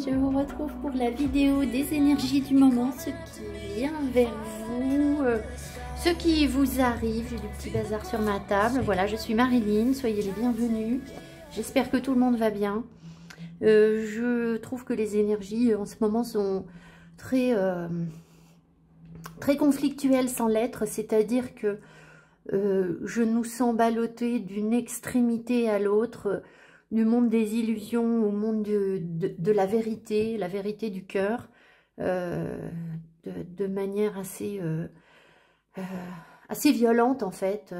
je vous retrouve pour la vidéo des énergies du moment, ce qui vient vers vous, ce qui vous arrive. J'ai du petit bazar sur ma table. Voilà, je suis Marilyn, soyez les bienvenus. J'espère que tout le monde va bien. Je trouve que les énergies en ce moment sont très conflictuelles sans l'être, c'est-à-dire que je nous sens balloter d'une extrémité à l'autre, du monde des illusions au monde de la vérité du cœur, de manière assez violente en fait,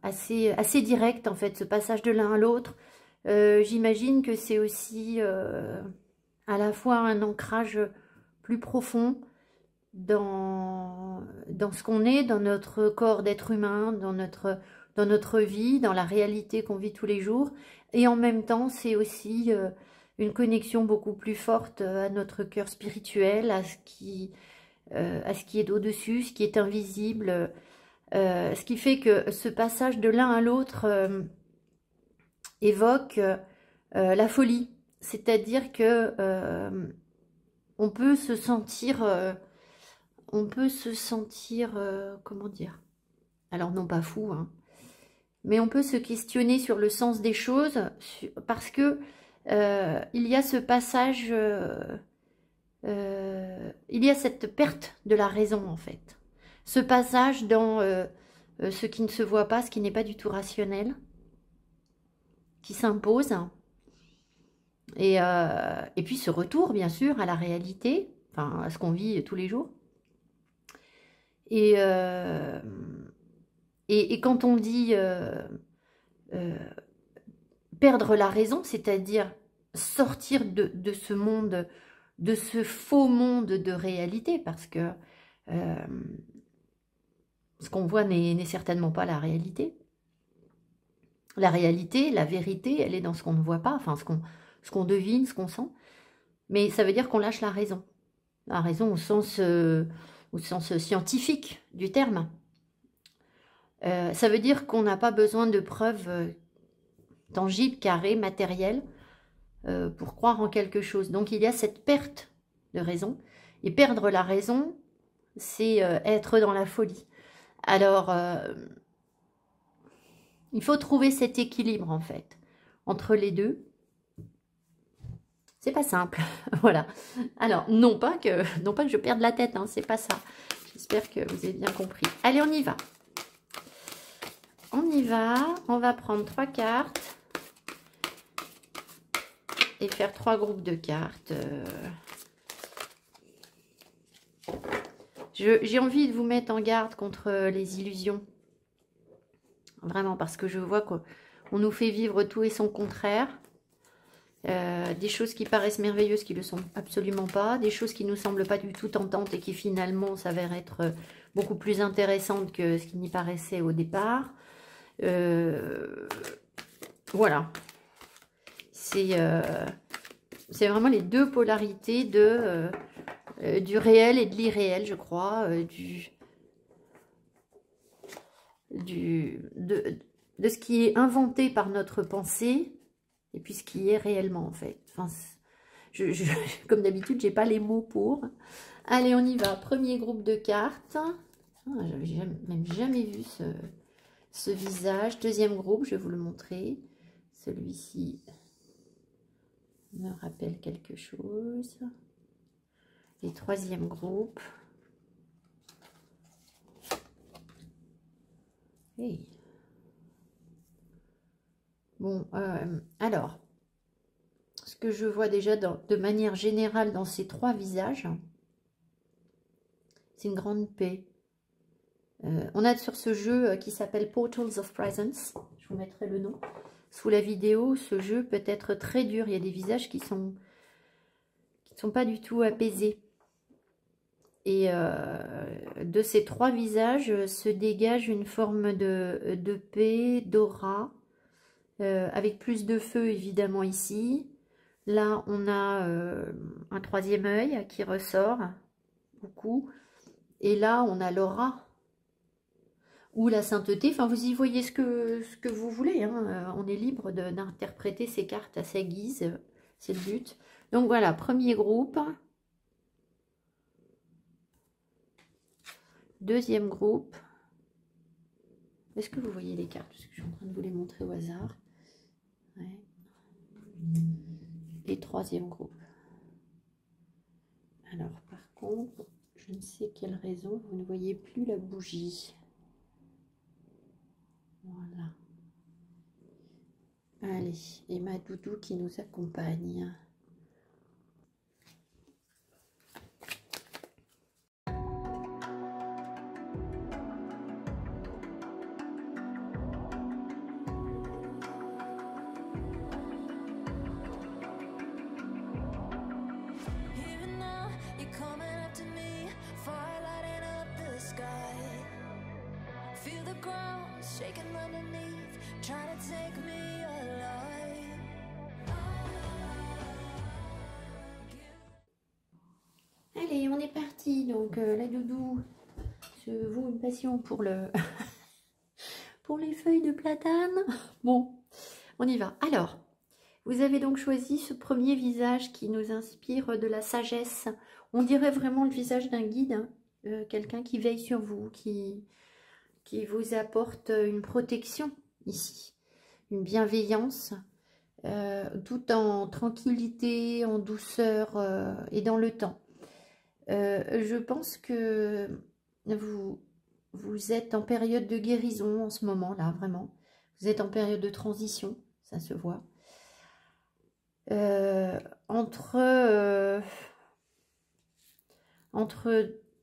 assez directe en fait, ce passage de l'un à l'autre. J'imagine que c'est aussi à la fois un ancrage plus profond dans ce qu'on est, dans notre corps d'être humain, dans notre vie, dans la réalité qu'on vit tous les jours. Et en même temps, c'est aussi une connexion beaucoup plus forte à notre cœur spirituel, à ce qui est au-dessus, ce qui est invisible. Ce qui fait que ce passage de l'un à l'autre évoque la folie. C'est-à-dire que on peut se sentir... comment dire? Alors non pas fou, hein, mais on peut se questionner sur le sens des choses parce que il y a ce passage, il y a cette perte de la raison en fait. Ce passage dans ce qui ne se voit pas, ce qui n'est pas du tout rationnel, qui s'impose. Et puis ce retour bien sûr à la réalité, enfin à ce qu'on vit tous les jours. Et quand on dit perdre la raison, c'est-à-dire sortir de ce monde, de ce faux monde de réalité, parce que ce qu'on voit n'est certainement pas la réalité. La réalité, la vérité, elle est dans ce qu'on ne voit pas, enfin ce qu'on devine, ce qu'on sent. Mais ça veut dire qu'on lâche la raison. La raison au sens scientifique du terme. Ça veut dire qu'on n'a pas besoin de preuves tangibles, carrées, matérielles pour croire en quelque chose. Donc il y a cette perte de raison. Et perdre la raison, c'est être dans la folie. Alors, il faut trouver cet équilibre en fait, entre les deux. C'est pas simple, voilà. Alors, non pas que je perde la tête, hein, c'est pas ça. J'espère que vous avez bien compris. Allez, on y va. On va prendre 3 cartes et faire 3 groupes de cartes. J'ai envie de vous mettre en garde contre les illusions. Vraiment, parce que je vois qu'on nous fait vivre tout et son contraire. Des choses qui paraissent merveilleuses qui ne le sont absolument pas. Des choses qui ne nous semblent pas du tout tentantes et qui finalement s'avèrent être beaucoup plus intéressantes que ce qui n'y paraissait au départ. Voilà. C'est vraiment les deux polarités du réel et de l'irréel, je crois. De ce qui est inventé par notre pensée et puis ce qui est réellement en fait. Enfin, comme d'habitude, j'ai pas les mots pour. Allez, on y va. Premier groupe de cartes. J'avais même jamais vu ce visage. Deuxième groupe, je vais vous le montrer. Celui-ci me rappelle quelque chose. Et troisième groupe. Hey. Bon, alors, ce que je vois déjà de manière générale dans ces 3 visages, c'est une grande paix. On a sur ce jeu qui s'appelle Portals of Presence, je vous mettrai le nom sous la vidéo. Ce jeu peut être très dur, il y a des visages qui ne sont pas du tout apaisés. Et de ces 3 visages se dégage une forme de paix, d'aura, avec plus de feu évidemment ici. Là, on a un 3e œil qui ressort beaucoup. Et là, on a l'aura ou la sainteté. Enfin, vous y voyez ce que vous voulez. Hein. On est libre d'interpréter ces cartes à sa guise. c'est le but. Donc voilà, premier groupe. Deuxième groupe. Est-ce que vous voyez les cartes? Parce que je suis en train de vous les montrer au hasard. Ouais. Et troisième groupe. Alors, par contre, je ne sais quelle raison, vous ne voyez plus la bougie. Voilà. Allez, et ma doudou qui nous accompagne. Allez, on est parti. Donc, la doudou se vaut une passion pour le pour les feuilles de platane. Bon, on y va. Alors, vous avez donc choisi ce premier visage qui nous inspire de la sagesse. On dirait vraiment le visage d'un guide, hein, quelqu'un qui veille sur vous, qui vous apporte une protection ici, une bienveillance, tout en tranquillité, en douceur et dans le temps. Je pense que vous êtes en période de guérison en ce moment là, vraiment. Vous êtes en période de transition, ça se voit. Entre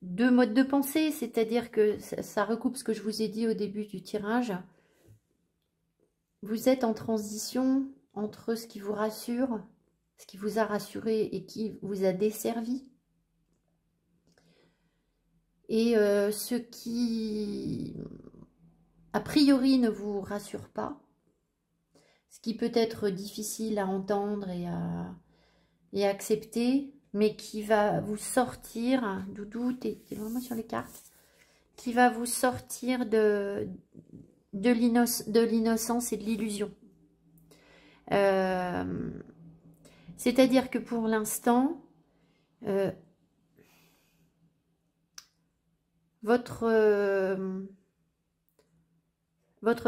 deux modes de pensée, c'est-à-dire que ça recoupe ce que je vous ai dit au début du tirage. Vous êtes en transition entre ce qui vous rassure, ce qui vous a rassuré et qui vous a desservi, et ce qui, a priori, ne vous rassure pas, ce qui peut être difficile à entendre et à accepter, mais qui va vous sortir, doudou, t'es vraiment sur les cartes, qui va vous sortir de l'innocence et de l'illusion. C'est-à-dire que pour l'instant, votre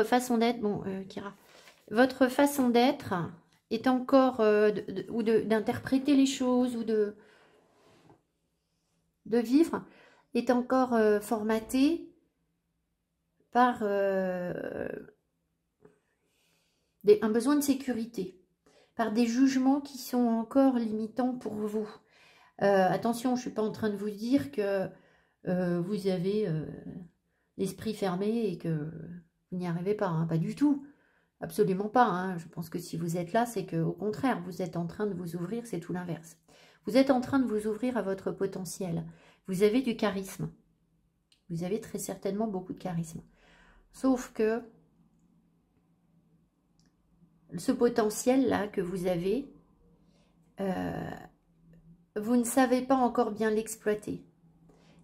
façon d'être, bon, Kira, votre façon d'être est encore, ou d'interpréter les choses, ou de vivre, est encore formatée par un besoin de sécurité, par des jugements qui sont encore limitants pour vous. Attention, je ne suis pas en train de vous dire que vous avez l'esprit fermé et que vous n'y arrivez pas, hein, pas du tout, absolument pas, hein. Je pense que si vous êtes là, c'est qu'au contraire, vous êtes en train de vous ouvrir, c'est tout l'inverse. Vous êtes en train de vous ouvrir à votre potentiel. Vous avez du charisme. Vous avez très certainement beaucoup de charisme. Sauf que ce potentiel-là que vous avez, vous ne savez pas encore bien l'exploiter.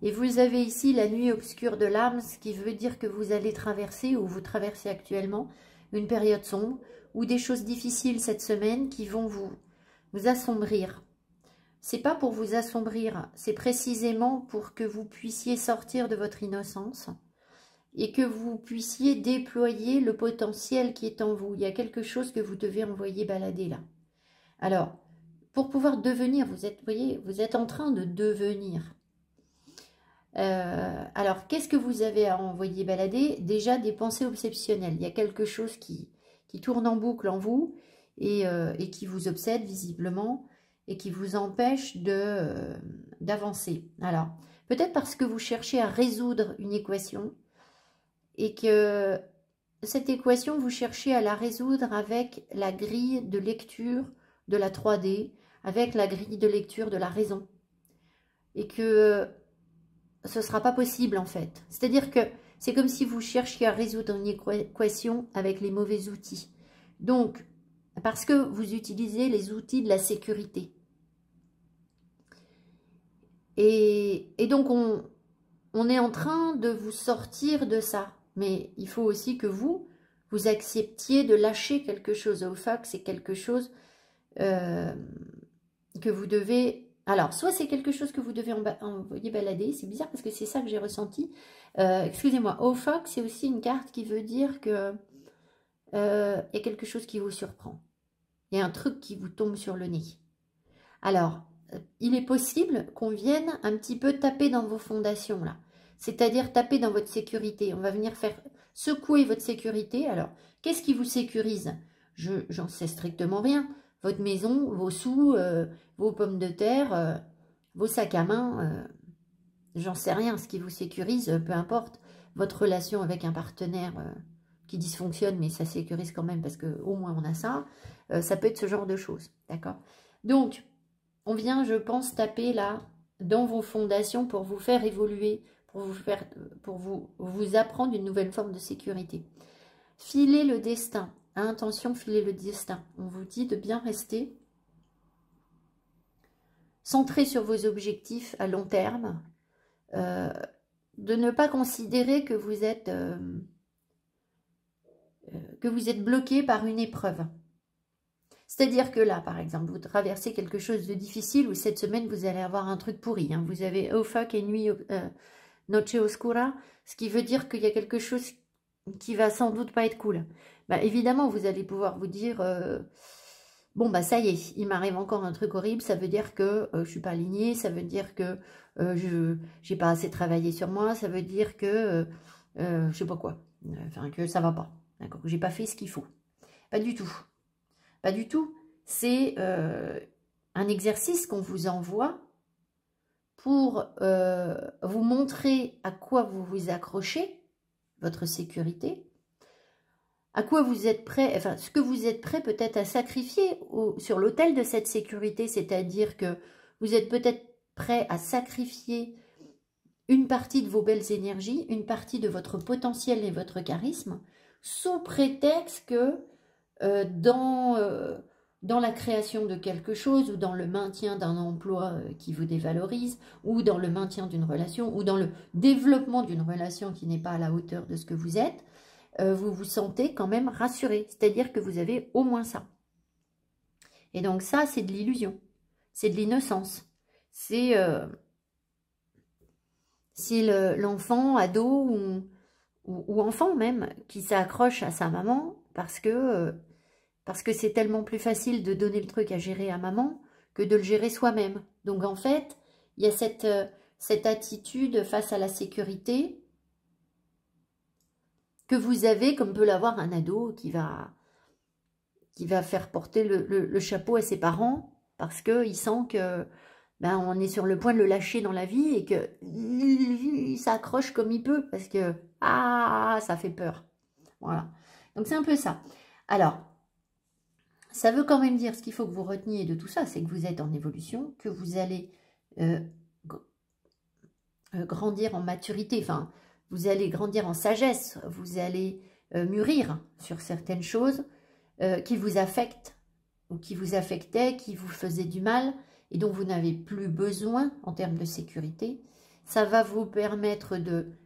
Et vous avez ici la nuit obscure de l'âme, ce qui veut dire que vous allez traverser, ou vous traversez actuellement, une période sombre, ou des choses difficiles cette semaine qui vont vous assombrir. C'est pas pour vous assombrir, c'est précisément pour que vous puissiez sortir de votre innocence et que vous puissiez déployer le potentiel qui est en vous. Il y a quelque chose que vous devez envoyer balader là. Alors, pour pouvoir devenir, vous êtes en train de devenir. Alors, qu'est-ce que vous avez à envoyer balader? Déjà, des pensées obsessionnelles. Il y a quelque chose qui tourne en boucle en vous et qui vous obsède visiblement et qui vous empêche d'avancer. Alors, peut-être parce que vous cherchez à résoudre une équation et que cette équation, vous cherchez à la résoudre avec la grille de lecture de la 3D, avec la grille de lecture de la raison. Et que ce ne sera pas possible en fait. C'est-à-dire que c'est comme si vous cherchiez à résoudre une équation avec les mauvais outils. Donc, parce que vous utilisez les outils de la sécurité. Et donc, on est en train de vous sortir de ça. Mais il faut aussi que vous acceptiez de lâcher quelque chose. Au fait, c'est quelque chose que vous devez... Alors, soit c'est quelque chose que vous devez envoyer balader, c'est bizarre parce que c'est ça que j'ai ressenti. Excusez-moi, Ophoc, c'est aussi une carte qui veut dire que y a quelque chose qui vous surprend. Il y a un truc qui vous tombe sur le nez. Alors, il est possible qu'on vienne un petit peu taper dans vos fondations, là. C'est-à-dire taper dans votre sécurité. On va venir faire secouer votre sécurité. Alors, qu'est-ce qui vous sécurise? J'en sais strictement rien. Votre maison, vos sous, vos pommes de terre, vos sacs à main, j'en sais rien. Ce qui vous sécurise, peu importe. Votre relation avec un partenaire qui dysfonctionne, mais ça sécurise quand même parce qu'au moins on a ça. Ça peut être ce genre de choses, d'accord? Donc, on vient, je pense, taper là, dans vos fondations pour vous faire évoluer, pour vous apprendre une nouvelle forme de sécurité. Filez le destin. À intention, filez le destin. On vous dit de bien rester centré sur vos objectifs à long terme, de ne pas considérer que vous êtes bloqué par une épreuve. C'est-à-dire que là, par exemple, vous traversez quelque chose de difficile ou cette semaine, vous allez avoir un truc pourri. Hein. Vous avez Ophoc et Nuit Noche Oscura, ce qui veut dire qu'il y a quelque chose qui va sans doute pas être cool. Bah, évidemment, vous allez pouvoir vous dire, bon, bah ça y est, il m'arrive encore un truc horrible, ça veut dire que je suis pas alignée, ça veut dire que je n'ai pas assez travaillé sur moi, ça veut dire que, je sais pas quoi, enfin que ça va pas, d'accord, que j'ai pas fait ce qu'il faut. Pas du tout. Pas du tout. C'est un exercice qu'on vous envoie pour vous montrer à quoi vous vous accrochez, votre sécurité, à quoi vous êtes prêt, enfin ce que vous êtes prêt peut-être à sacrifier sur l'autel de cette sécurité, c'est-à-dire que vous êtes peut-être prêt à sacrifier une partie de vos belles énergies, une partie de votre potentiel et votre charisme, sous prétexte que dans la création de quelque chose, ou dans le maintien d'un emploi qui vous dévalorise, ou dans le maintien d'une relation, ou dans le développement d'une relation qui n'est pas à la hauteur de ce que vous êtes, vous vous sentez quand même rassuré. C'est-à-dire que vous avez au moins ça. Et donc ça, c'est de l'illusion. C'est de l'innocence. C'est l'enfant, ado ou enfant même, qui s'accroche à sa maman parce que c'est tellement plus facile de donner le truc à gérer à maman que de le gérer soi-même. Donc en fait, il y a cette attitude face à la sécurité que vous avez, comme peut l'avoir un ado qui va faire porter le chapeau à ses parents parce qu'il sent que on est sur le point de le lâcher dans la vie et qu'il s'accroche comme il peut parce que ça fait peur. Voilà. Donc c'est un peu ça. Alors, ça veut quand même dire, ce qu'il faut que vous reteniez de tout ça, c'est que vous êtes en évolution, que vous allez grandir en maturité, enfin, vous allez grandir en sagesse, vous allez mûrir sur certaines choses qui vous affectent, ou qui vous affectaient, qui vous faisaient du mal, et dont vous n'avez plus besoin en termes de sécurité. Ça va vous permettre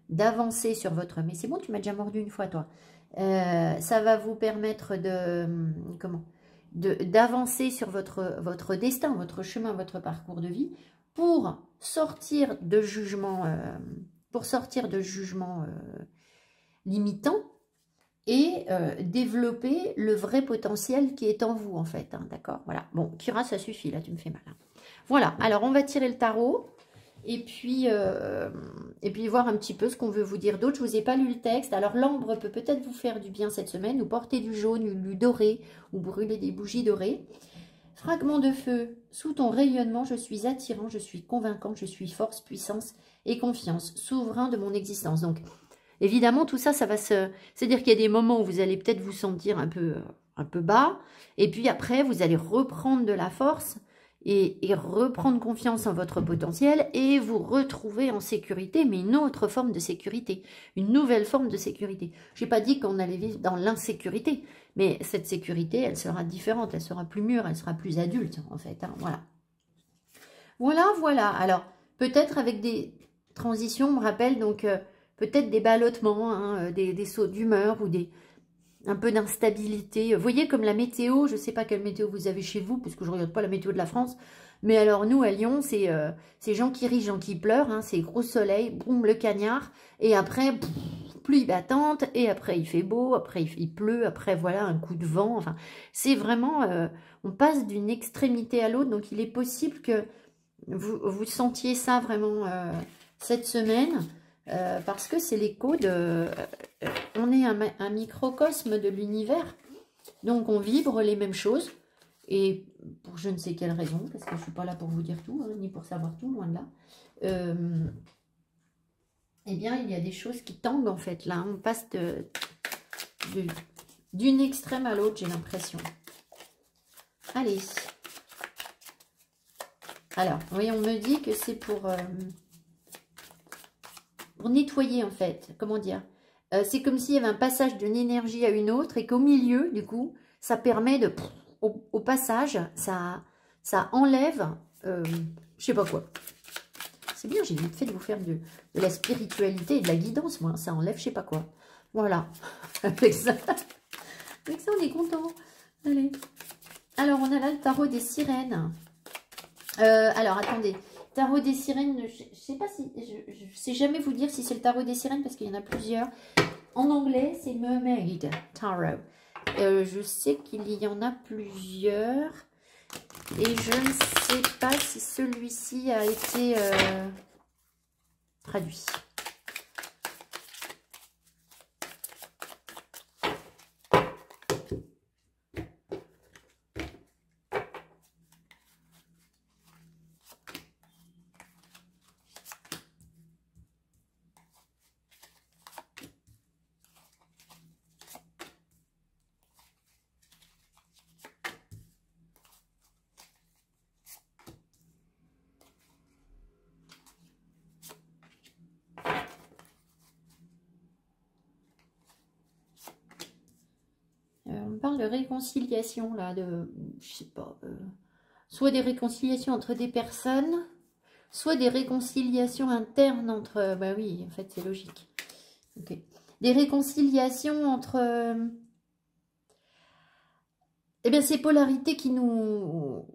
d'avancer sur votre... Mais c'est bon, tu m'as déjà mordu une fois, toi. Ça va vous permettre d'avancer sur votre destin, votre chemin, votre parcours de vie, pour sortir de jugements limitants et développer le vrai potentiel qui est en vous, en fait. Hein, d'accord? Voilà. Bon, Kira, ça suffit, là, tu me fais mal. Hein. Voilà. Alors, on va tirer le tarot. Et puis voir un petit peu ce qu'on veut vous dire d'autre. Je ne vous ai pas lu le texte. Alors, l'ambre peut peut-être vous faire du bien cette semaine, ou porter du jaune, du doré, ou brûler des bougies dorées. Fragment de feu, sous ton rayonnement, je suis attirant, je suis convaincant, je suis force, puissance et confiance, souverain de mon existence. Donc, évidemment, tout ça, ça va c'est-à-dire qu'il y a des moments où vous allez peut-être vous sentir un peu bas, et puis après, vous allez reprendre de la force, et reprendre confiance en votre potentiel et vous retrouver en sécurité, mais une autre forme de sécurité, une nouvelle forme de sécurité. Je n'ai pas dit qu'on allait vivre dans l'insécurité, mais cette sécurité, elle sera différente, elle sera plus mûre, elle sera plus adulte en fait. Hein, voilà. Voilà. Alors, peut-être avec des transitions, on me rappelle, donc peut-être des ballottements, hein, des sauts d'humeur ou des un peu d'instabilité. Vous voyez comme la météo, je ne sais pas quelle météo vous avez chez vous, parce que je ne regarde pas la météo de la France, mais alors nous, à Lyon, c'est gens qui rient, gens qui pleurent, hein, c'est gros soleil, boum, le cagnard, et après, pluie battante, et après il fait beau, après il pleut, après voilà, un coup de vent, enfin, c'est vraiment, on passe d'une extrémité à l'autre, donc il est possible que vous sentiez ça vraiment cette semaine, parce que c'est l'écho de... on est un microcosme de l'univers, donc on vibre les mêmes choses, et pour je ne sais quelle raison, parce que je ne suis pas là pour vous dire tout, hein, ni pour savoir tout, loin de là, eh bien il y a des choses qui tanguent en fait, là, on passe d'une extrême à l'autre, j'ai l'impression. Allez. Alors, oui, on me dit que c'est pour nettoyer, en fait. Comment dire? C'est comme s'il y avait un passage d'une énergie à une autre et qu'au milieu, du coup, ça permet de... Au passage, ça enlève... je sais pas quoi. C'est bien, j'ai vite fait de vous faire de la spiritualité et de la guidance, moi. Ça enlève je sais pas quoi. Voilà. Avec ça, on est content. Allez. Alors, on a là le tarot des sirènes. Alors, attendez. Tarot des sirènes, je sais pas si... Je sais jamais vous dire si c'est le tarot des sirènes parce qu'il y en a plusieurs. En anglais, c'est Mermaid Tarot. Je sais qu'il y en a plusieurs. Et je ne sais pas si celui-ci a été traduit. On parle de réconciliation, là, je sais pas, soit des réconciliations entre des personnes, soit des réconciliations internes entre... bah oui, en fait, c'est logique. Ok. Des réconciliations entre... eh bien, ces polarités qui nous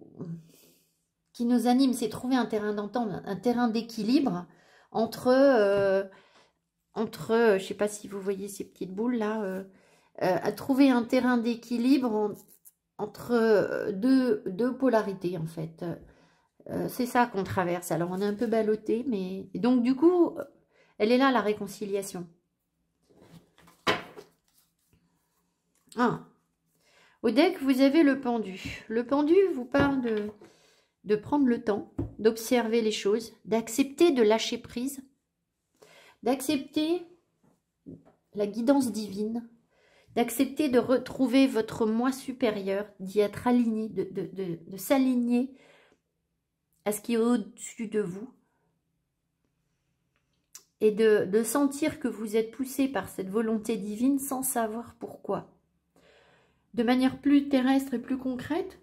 animent, c'est trouver un terrain d'entente, un terrain d'équilibre entre... je sais pas si vous voyez ces petites boules, là... à trouver un terrain d'équilibre entre deux polarités, en fait. C'est ça qu'on traverse. Alors, on est un peu ballotté, mais... Et donc, du coup, elle est là, la réconciliation. Ah. Au deck, vous avez le pendu. Le pendu vous parle de prendre le temps, d'observer les choses, d'accepter de lâcher prise, d'accepter la guidance divine, d'accepter de retrouver votre moi supérieur, d'y être aligné, de s'aligner à ce qui est au-dessus de vous et de sentir que vous êtes poussé par cette volonté divine sans savoir pourquoi. De manière plus terrestre et plus concrète,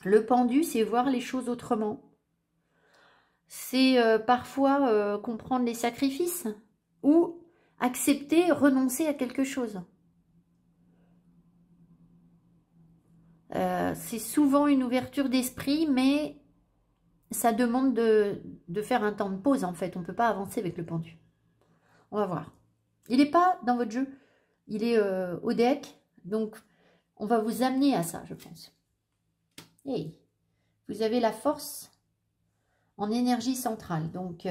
le pendu, c'est voir les choses autrement. C'est parfois comprendre les sacrifices ou accepter, renoncer à quelque chose. C'est souvent une ouverture d'esprit, mais ça demande de faire un temps de pause, en fait. On ne peut pas avancer avec le pendu. On va voir. Il n'est pas dans votre jeu. Il est au deck. Donc, on va vous amener à ça, je pense. Hey, vous avez la force en énergie centrale. Donc,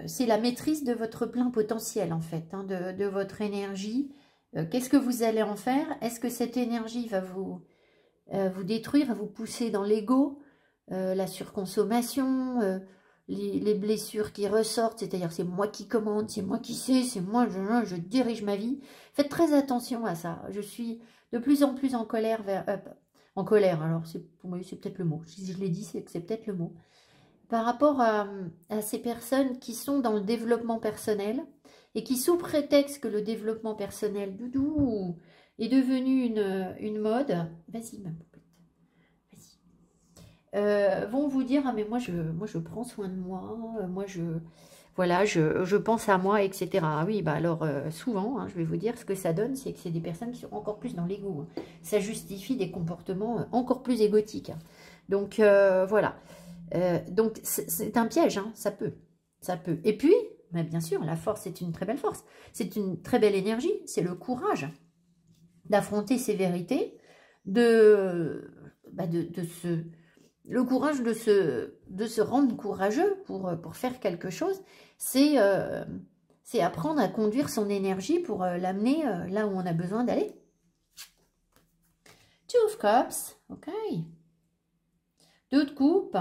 c'est la maîtrise de votre plein potentiel, en fait, hein, de votre énergie. Qu'est-ce que vous allez en faire? Est-ce que cette énergie va vous détruire, va vous pousser dans l'ego, la surconsommation, les blessures qui ressortent, c'est-à-dire c'est moi qui commande, c'est moi qui sais, c'est moi, je dirige ma vie. Faites très attention à ça. Je suis de plus en plus en colère, en colère, alors pour moi c'est peut-être le mot, si je l'ai dit c'est que c'est peut-être le mot, par rapport à ces personnes qui sont dans le développement personnel et qui, sous prétexte que le développement personnel, doudou, est devenu une mode, vas-y ma poupette, vas-y, vont vous dire, ah mais moi je prends soin de moi, voilà, je pense à moi, etc. Ah oui, bah alors souvent, hein, je vais vous dire, ce que ça donne, c'est que c'est des personnes qui sont encore plus dans l'ego. Hein. Ça justifie des comportements encore plus égotiques. Hein. Donc voilà. Donc c'est un piège, hein, ça peut. Ça peut. Et puis, bah, bien sûr, la force, c'est une très belle force. C'est une très belle énergie. C'est le courage d'affronter ses vérités, le courage de se rendre courageux pour faire quelque chose, c'est apprendre à conduire son énergie pour l'amener là où on a besoin d'aller. Two of Cups, ok. Deux de coupe,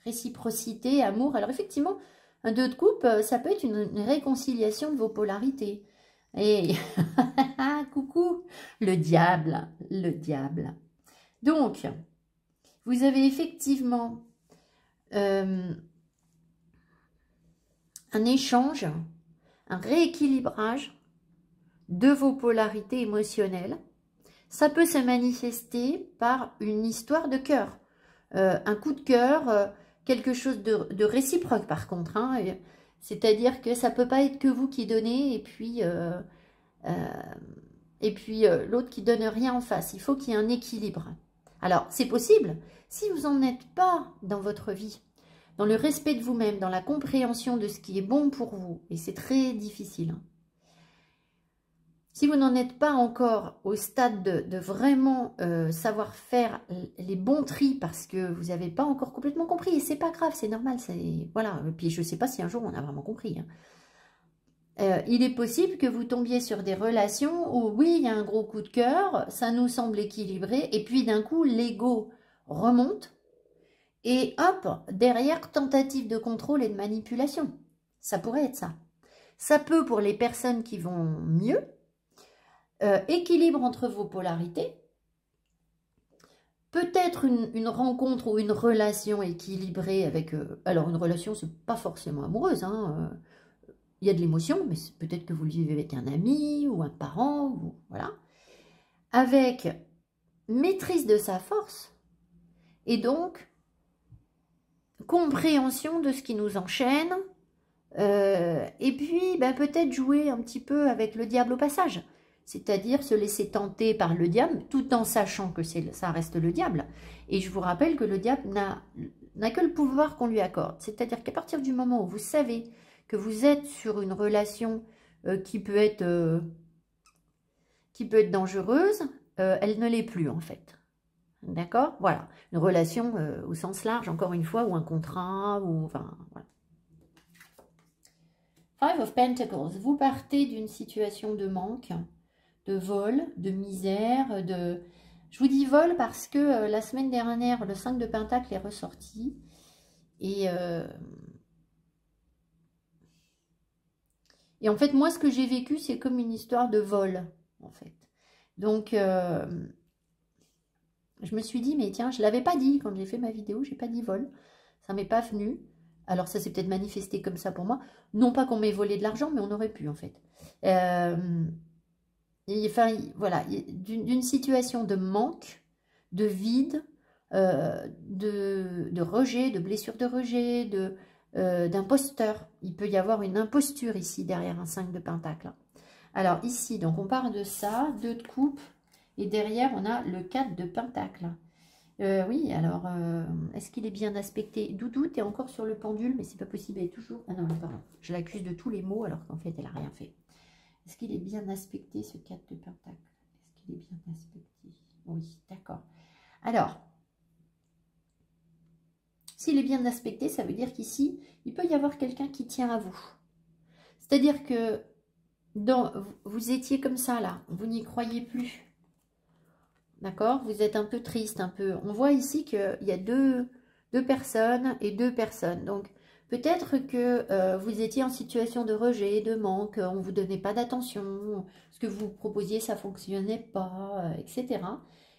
réciprocité, amour. Alors effectivement, un deux de coupe, ça peut être une réconciliation de vos polarités. Et coucou, le diable, le diable. Donc, vous avez effectivement un échange, un rééquilibrage de vos polarités émotionnelles. Ça peut se manifester par une histoire de cœur, un coup de cœur, quelque chose de réciproque par contre. Hein, c'est-à-dire que ça ne peut pas être que vous qui donnez et puis l'autre qui donne rien en face. Il faut qu'il y ait un équilibre. Alors, c'est possible. Si vous n'en êtes pas dans votre vie, dans le respect de vous-même, dans la compréhension de ce qui est bon pour vous, et c'est très difficile. Hein. Si vous n'en êtes pas encore au stade de vraiment savoir faire les bons tris parce que vous n'avez pas encore complètement compris, et c'est pas grave, c'est normal. Voilà. Et puis, je ne sais pas si un jour on a vraiment compris. Hein. Il est possible que vous tombiez sur des relations où, oui, il y a un gros coup de cœur, ça nous semble équilibré, et puis d'un coup, l'ego remonte, et hop, derrière, tentative de contrôle et de manipulation. Ça pourrait être ça. Ça peut, pour les personnes qui vont mieux, équilibre entre vos polarités, peut-être une rencontre ou une relation équilibrée avec... alors, une relation, c'est pas forcément amoureuse, hein, il y a de l'émotion, mais peut-être que vous le vivez avec un ami ou un parent, ou, voilà. Avec maîtrise de sa force et donc compréhension de ce qui nous enchaîne. Et puis, ben, peut-être jouer un petit peu avec le diable au passage. C'est-à-dire se laisser tenter par le diable, tout en sachant que ça reste le diable. Et je vous rappelle que le diable n'a que le pouvoir qu'on lui accorde. C'est-à-dire qu'à partir du moment où vous savez que vous êtes sur une relation qui peut être dangereuse, elle ne l'est plus en fait. D'accord? Voilà. Une relation au sens large, encore une fois, ou un contrat, ou enfin, voilà. Five of Pentacles. Vous partez d'une situation de manque, de vol, de misère, de... Je vous dis vol parce que la semaine dernière, le 5 de Pentacle est ressorti. Et en fait, moi, ce que j'ai vécu, c'est comme une histoire de vol, en fait. Donc, je me suis dit, mais tiens, je ne l'avais pas dit quand j'ai fait ma vidéo, je n'ai pas dit vol. Ça ne m'est pas venu. Alors, ça s'est peut-être manifesté comme ça pour moi. Non pas qu'on m'ait volé de l'argent, mais on aurait pu, en fait. Enfin, voilà, d'une situation de manque, de vide, de rejet, de blessure de rejet, d'imposteur. Il peut y avoir une imposture ici, derrière un 5 de Pentacle. Alors, ici, donc on part de ça, 2 de coupe, et derrière, on a le 4 de Pentacle. Oui, alors, est-ce qu'il est bien aspecté? Doudou, tu es encore sur le pendule, mais c'est pas possible, elle est toujours... Ah non, pardon, je l'accuse de tous les maux, alors qu'en fait, elle n'a rien fait. Est-ce qu'il est bien aspecté, ce 4 de Pentacle? Est-ce qu'il est bien aspecté? Oui, d'accord. Alors, s'il est bien aspecté, ça veut dire qu'ici, il peut y avoir quelqu'un qui tient à vous. C'est-à-dire que vous étiez comme ça, là, vous n'y croyez plus. D'accord? Vous êtes un peu triste, un peu... On voit ici qu'il y a deux personnes et deux personnes. Donc, peut-être que vous étiez en situation de rejet, de manque, on ne vous donnait pas d'attention, ce que vous proposiez, ça ne fonctionnait pas, etc.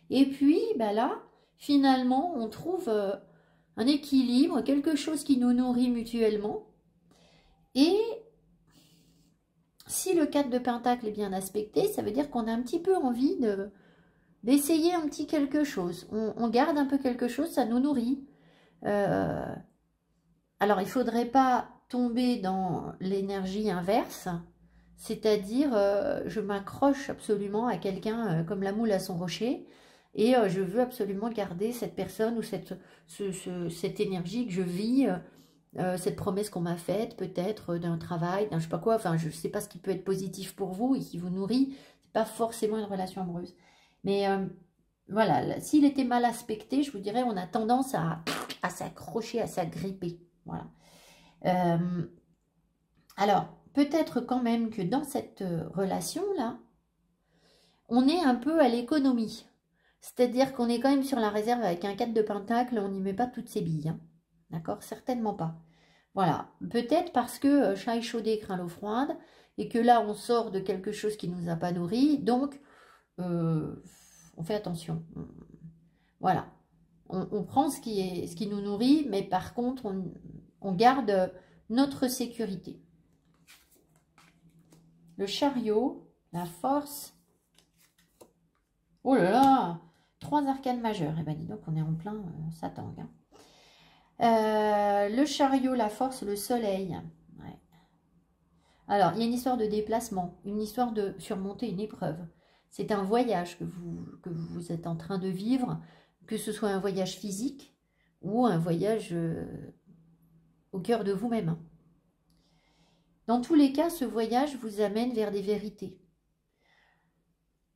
Et puis, ben là, finalement, on trouve un équilibre, quelque chose qui nous nourrit mutuellement. Et si le 4 de Pentacle est bien aspecté, ça veut dire qu'on a un petit peu envie d'essayer un petit quelque chose. On garde un peu quelque chose, ça nous nourrit. Alors, il ne faudrait pas tomber dans l'énergie inverse, c'est-à-dire je m'accroche absolument à quelqu'un comme la moule à son rocher, et je veux absolument garder cette personne ou cette énergie que je vis, cette promesse qu'on m'a faite, peut-être d'un travail, d'un je sais pas quoi, enfin je sais pas ce qui peut être positif pour vous et qui vous nourrit, c'est pas forcément une relation amoureuse. Mais voilà, s'il était mal aspecté, je vous dirais, on a tendance à s'accrocher, à s'agripper. Voilà. Alors, peut-être quand même que dans cette relation-là, on est un peu à l'économie. C'est-à-dire qu'on est quand même sur la réserve avec un 4 de pentacle, on n'y met pas toutes ses billes. Hein. D'accord? Certainement pas. Voilà. Peut-être parce que chat échaudé craint l'eau froide, et que là, on sort de quelque chose qui ne nous a pas nourri, donc on fait attention. Voilà. On prend ce qui nous nourrit, mais par contre, on garde notre sécurité. Le chariot, la force. Oh là là, 3 arcanes majeures. Eh bien, dis donc, on est en plein Satan. Hein. Le chariot, la force, le soleil. Ouais. Alors, il y a une histoire de déplacement, une histoire de surmonter une épreuve. C'est un voyage que vous êtes en train de vivre, que ce soit un voyage physique ou un voyage au cœur de vous-même. Dans tous les cas, ce voyage vous amène vers des vérités.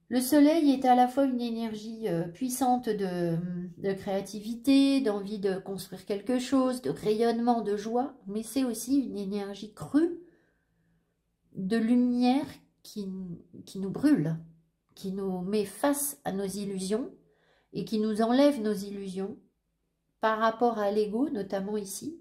Le soleil est à la fois une énergie puissante de créativité, d'envie de construire quelque chose, de rayonnement, de joie, mais c'est aussi une énergie crue de lumière qui nous brûle, qui nous met face à nos illusions et qui nous enlève nos illusions par rapport à l'ego, notamment ici.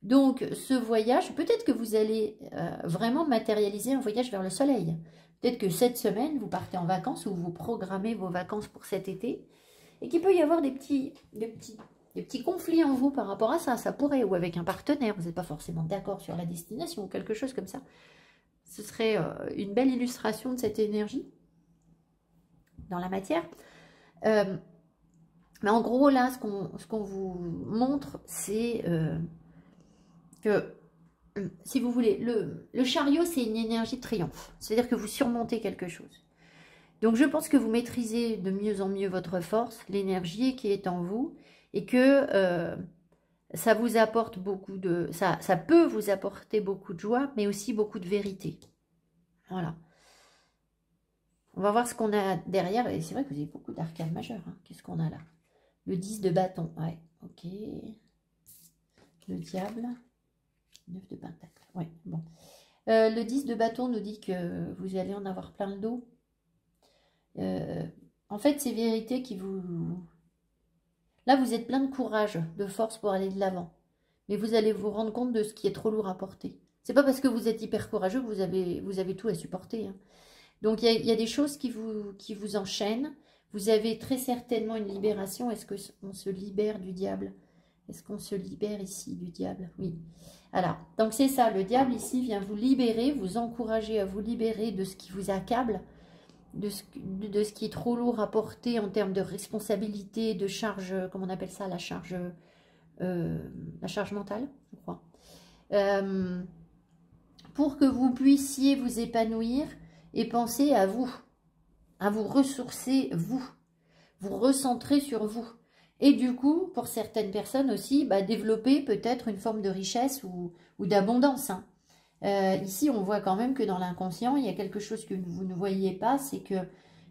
Donc, ce voyage, peut-être que vous allez vraiment matérialiser un voyage vers le soleil. Peut-être que cette semaine, vous partez en vacances ou vous programmez vos vacances pour cet été et qu'il peut y avoir des petits conflits en vous par rapport à ça. Ça pourrait, ou avec un partenaire, vous n'êtes pas forcément d'accord sur la destination ou quelque chose comme ça. Ce serait une belle illustration de cette énergie dans la matière. Mais en gros, là, ce qu'on vous montre, c'est que, si vous voulez, le chariot, c'est une énergie de triomphe. C'est-à-dire que vous surmontez quelque chose. Donc, je pense que vous maîtrisez de mieux en mieux votre force, l'énergie qui est en vous, et que ça vous apporte beaucoup de... Ça peut vous apporter beaucoup de joie, mais aussi beaucoup de vérité. Voilà. On va voir ce qu'on a derrière. Et c'est vrai que vous avez beaucoup d'arcanes majeures. Hein. Qu'est-ce qu'on a là? Le 10 de bâton. Ouais, ok. Le diable. 9 de pentacle. Ouais, bon. Le 10 de bâton nous dit que vous allez en avoir plein le dos. En fait, c'est vérité qui vous... Là, vous êtes plein de courage, de force pour aller de l'avant. Mais vous allez vous rendre compte de ce qui est trop lourd à porter. C'est pas parce que vous êtes hyper courageux que vous avez tout à supporter. Hein. Donc, il y a des choses qui vous enchaînent. Vous avez très certainement une libération. Est-ce qu'on se libère du diable? Est-ce qu'on se libère ici du diable? Oui. Alors, donc c'est ça. Le diable ici vient vous libérer, vous encourager à vous libérer de ce qui vous accable, de ce qui est trop lourd à porter en termes de responsabilité, de charge, comment on appelle ça, la charge mentale, je crois. Pour que vous puissiez vous épanouir et penser à vous ressourcer, vous recentrer sur vous. Et du coup, pour certaines personnes aussi, développer peut-être une forme de richesse ou d'abondance. Hein. Ici, on voit quand même que dans l'inconscient, il y a quelque chose que vous ne voyez pas, c'est que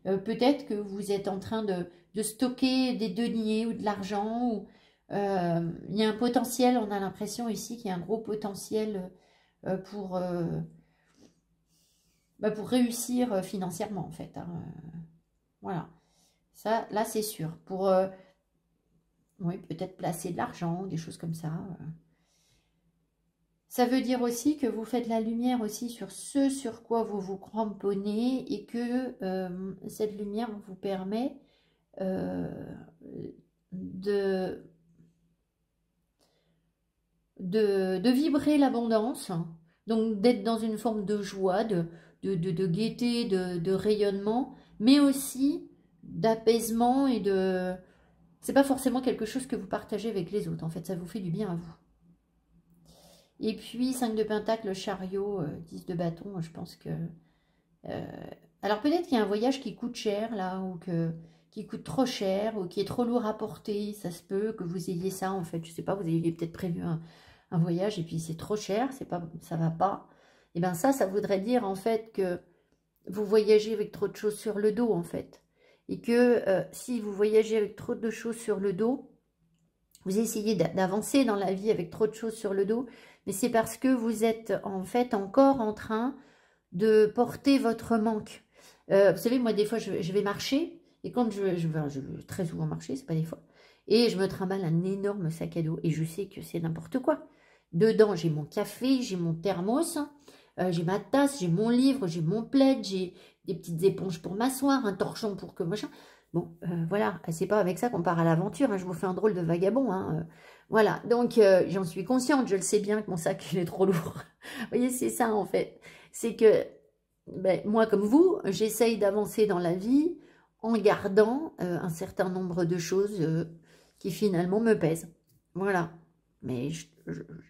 peut-être que vous êtes en train de stocker des deniers ou de l'argent. Ou il y a un potentiel, on a l'impression ici qu'il y a un gros potentiel pour réussir financièrement, en fait. Hein. Voilà. Ça, là, c'est sûr. Pour... oui, peut-être placer de l'argent, des choses comme ça. Ça veut dire aussi que vous faites la lumière aussi sur ce sur quoi vous vous cramponnez et que cette lumière vous permet de vibrer l'abondance, donc d'être dans une forme de joie, de gaieté, de rayonnement, mais aussi d'apaisement et de... C'est pas forcément quelque chose que vous partagez avec les autres, en fait, ça vous fait du bien à vous. Et puis 5 de pentacle, le chariot, 10 de bâton, je pense que... alors peut-être qu'il y a un voyage qui coûte cher là, ou qui coûte trop cher, ou qui est trop lourd à porter, ça se peut que vous ayez ça en fait, je sais pas, vous aviez peut-être prévu un voyage et puis c'est trop cher, c'est pas, ça va pas. Et bien ça voudrait dire en fait que vous voyagez avec trop de choses sur le dos en fait. Et que si vous voyagez avec trop de choses sur le dos, vous essayez d'avancer dans la vie avec trop de choses sur le dos, mais c'est parce que vous êtes en fait encore en train de porter votre manque. Vous savez, moi des fois je vais marcher, et quand je vais très souvent marcher, c'est pas des fois, et je me trimballe un énorme sac à dos, et je sais que c'est n'importe quoi. Dedans, j'ai mon café, j'ai mon thermos, j'ai ma tasse, j'ai mon livre, j'ai mon plaid, j'ai des petites éponges pour m'asseoir, un torchon pour que machin. Bon, voilà, c'est pas avec ça qu'on part à l'aventure, hein, je vous fais un drôle de vagabond. Hein, voilà, donc j'en suis consciente, je le sais bien que mon sac il est trop lourd. Vous voyez, c'est ça en fait. C'est que ben, moi comme vous, j'essaye d'avancer dans la vie en gardant un certain nombre de choses qui finalement me pèsent. Voilà. Mais je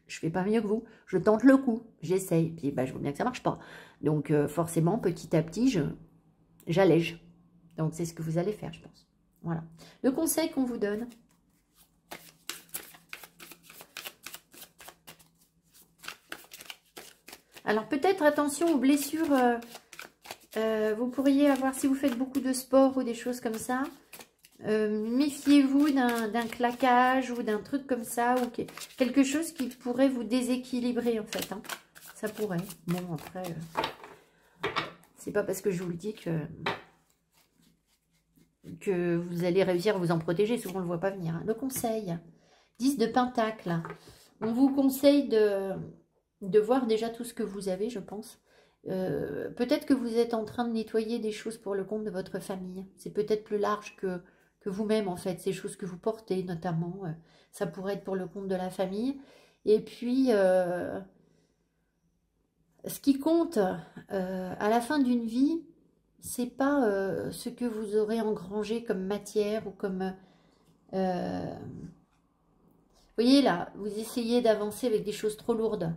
fais pas mieux que vous. Je tente le coup, j'essaye. Puis ben, je vois bien que ça marche pas. Donc forcément, petit à petit, j'allège. Donc c'est ce que vous allez faire, je pense. Voilà. Le conseil qu'on vous donne. Alors peut-être attention aux blessures. Vous pourriez avoir, si vous faites beaucoup de sport ou des choses comme ça, méfiez-vous d'un claquage ou d'un truc comme ça, ou quelque chose qui pourrait vous déséquilibrer en fait. Hein. Ça pourrait. Bon, après, c'est pas parce que je vous le dis que vous allez réussir à vous en protéger. Souvent, on ne le voit pas venir. Hein. Le conseil, 10 de pentacle. On vous conseille de voir déjà tout ce que vous avez, je pense. Peut-être que vous êtes en train de nettoyer des choses pour le compte de votre famille. C'est peut-être plus large que vous-même, en fait. Ces choses que vous portez, notamment. Ça pourrait être pour le compte de la famille. Et puis, ce qui compte à la fin d'une vie, c'est pas ce que vous aurez engrangé comme matière ou comme... vous voyez là, vous essayez d'avancer avec des choses trop lourdes.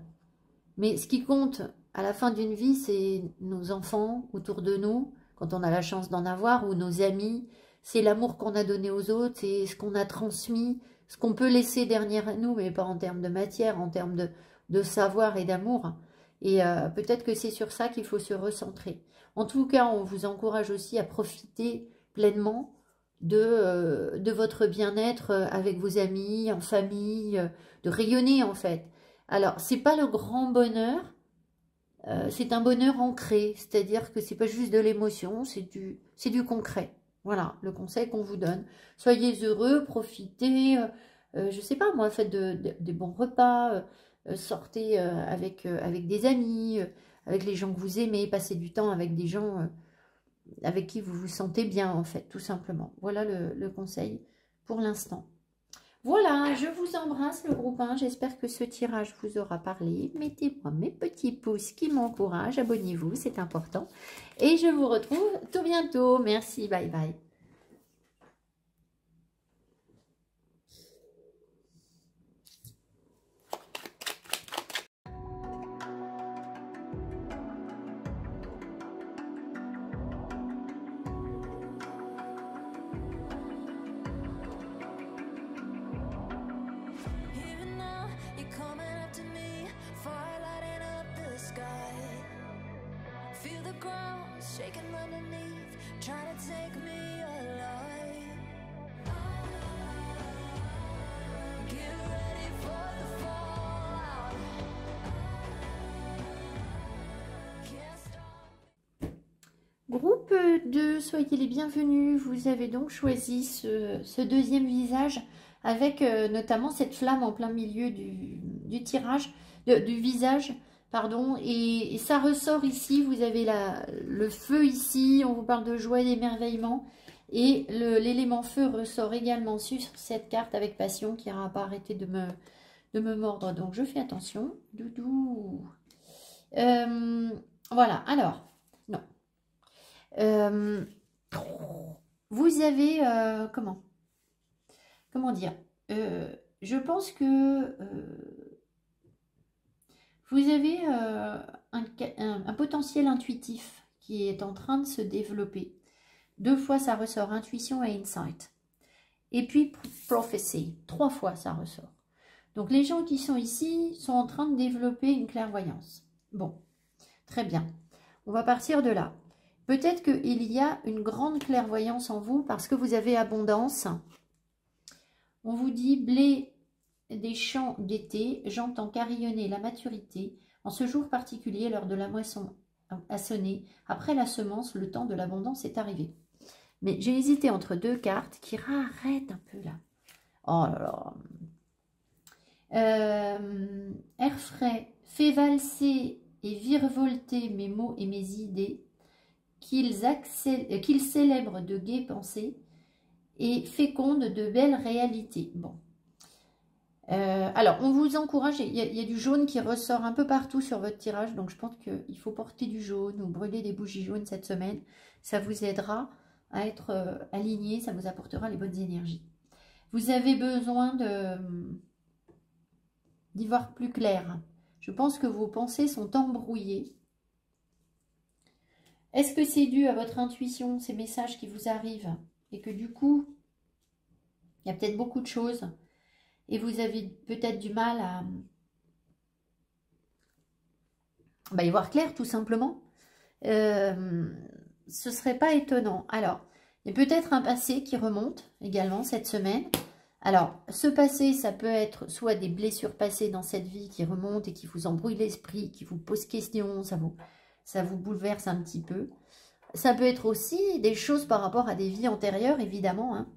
Mais ce qui compte à la fin d'une vie, c'est nos enfants autour de nous, quand on a la chance d'en avoir, ou nos amis. C'est l'amour qu'on a donné aux autres, c'est ce qu'on a transmis, ce qu'on peut laisser derrière nous, mais pas en termes de matière, en termes de savoir et d'amour. Et peut-être que c'est sur ça qu'il faut se recentrer. En tout cas, on vous encourage aussi à profiter pleinement de votre bien-être avec vos amis, en famille, de rayonner en fait. Alors, c'est pas le grand bonheur, c'est un bonheur ancré, c'est-à-dire que c'est pas juste de l'émotion, c'est du concret. Voilà, le conseil qu'on vous donne. Soyez heureux, profitez, je sais pas moi, faites des bons repas, sortez avec des amis, avec les gens que vous aimez, passez du temps avec des gens avec qui vous vous sentez bien en fait, tout simplement. Voilà le conseil pour l'instant. Voilà, je vous embrasse le groupe 1. J'espère que ce tirage vous aura parlé. Mettez-moi mes petits pouces qui m'encouragent. Abonnez-vous, c'est important. Et je vous retrouve tout bientôt. Merci, bye bye. Feel the ground shaking underneath, trying to take me alive. Get ready for the fallout. Can't stop. Groupe 2, soyez les bienvenus. Vous avez donc choisi ce deuxième visage avec notamment cette flamme en plein milieu du tirage, du visage. Pardon, et ça ressort ici, vous avez le feu ici, on vous parle de joie et d'émerveillement, et l'élément feu ressort également sur cette carte avec passion qui n'aura pas arrêté de me mordre, donc je fais attention, doudou. Voilà, alors, non. Vous avez, comment dire, je pense que... Vous avez un potentiel intuitif qui est en train de se développer. 2 fois, ça ressort intuition et insight. Et puis, prophecy. 3 fois, ça ressort. Donc, les gens qui sont ici sont en train de développer une clairvoyance. Bon, très bien. On va partir de là. Peut-être qu'il y a une grande clairvoyance en vous parce que vous avez abondance. On vous dit blé des champs d'été, j'entends carillonner la maturité. En ce jour particulier, l'heure de la moisson a sonné. Après la semence, le temps de l'abondance est arrivé. Mais j'ai hésité entre 2 cartes qui arrêtent un peu là. Oh là là. Air frais, fais valser et virevolter mes mots et mes idées, qu'ils célèbrent de gaies pensées et fécondent de belles réalités. Bon. Alors, on vous encourage, il y a du jaune qui ressort un peu partout sur votre tirage, donc je pense qu'il faut porter du jaune ou brûler des bougies jaunes cette semaine. Ça vous aidera à être aligné, ça vous apportera les bonnes énergies. Vous avez besoin d'y voir plus clair. Je pense que vos pensées sont embrouillées. Est-ce que c'est dû à votre intuition, ces messages qui vous arrivent, et que du coup, il y a peut-être beaucoup de choses, et vous avez peut-être du mal à y voir clair, tout simplement. Ce serait pas étonnant. Alors, il y a peut-être un passé qui remonte également cette semaine. Alors, ce passé, ça peut être soit des blessures passées dans cette vie qui remontent et qui vous embrouillent l'esprit, qui vous posent question, ça vous bouleverse un petit peu. Ça peut être aussi des choses par rapport à des vies antérieures, évidemment. Hein.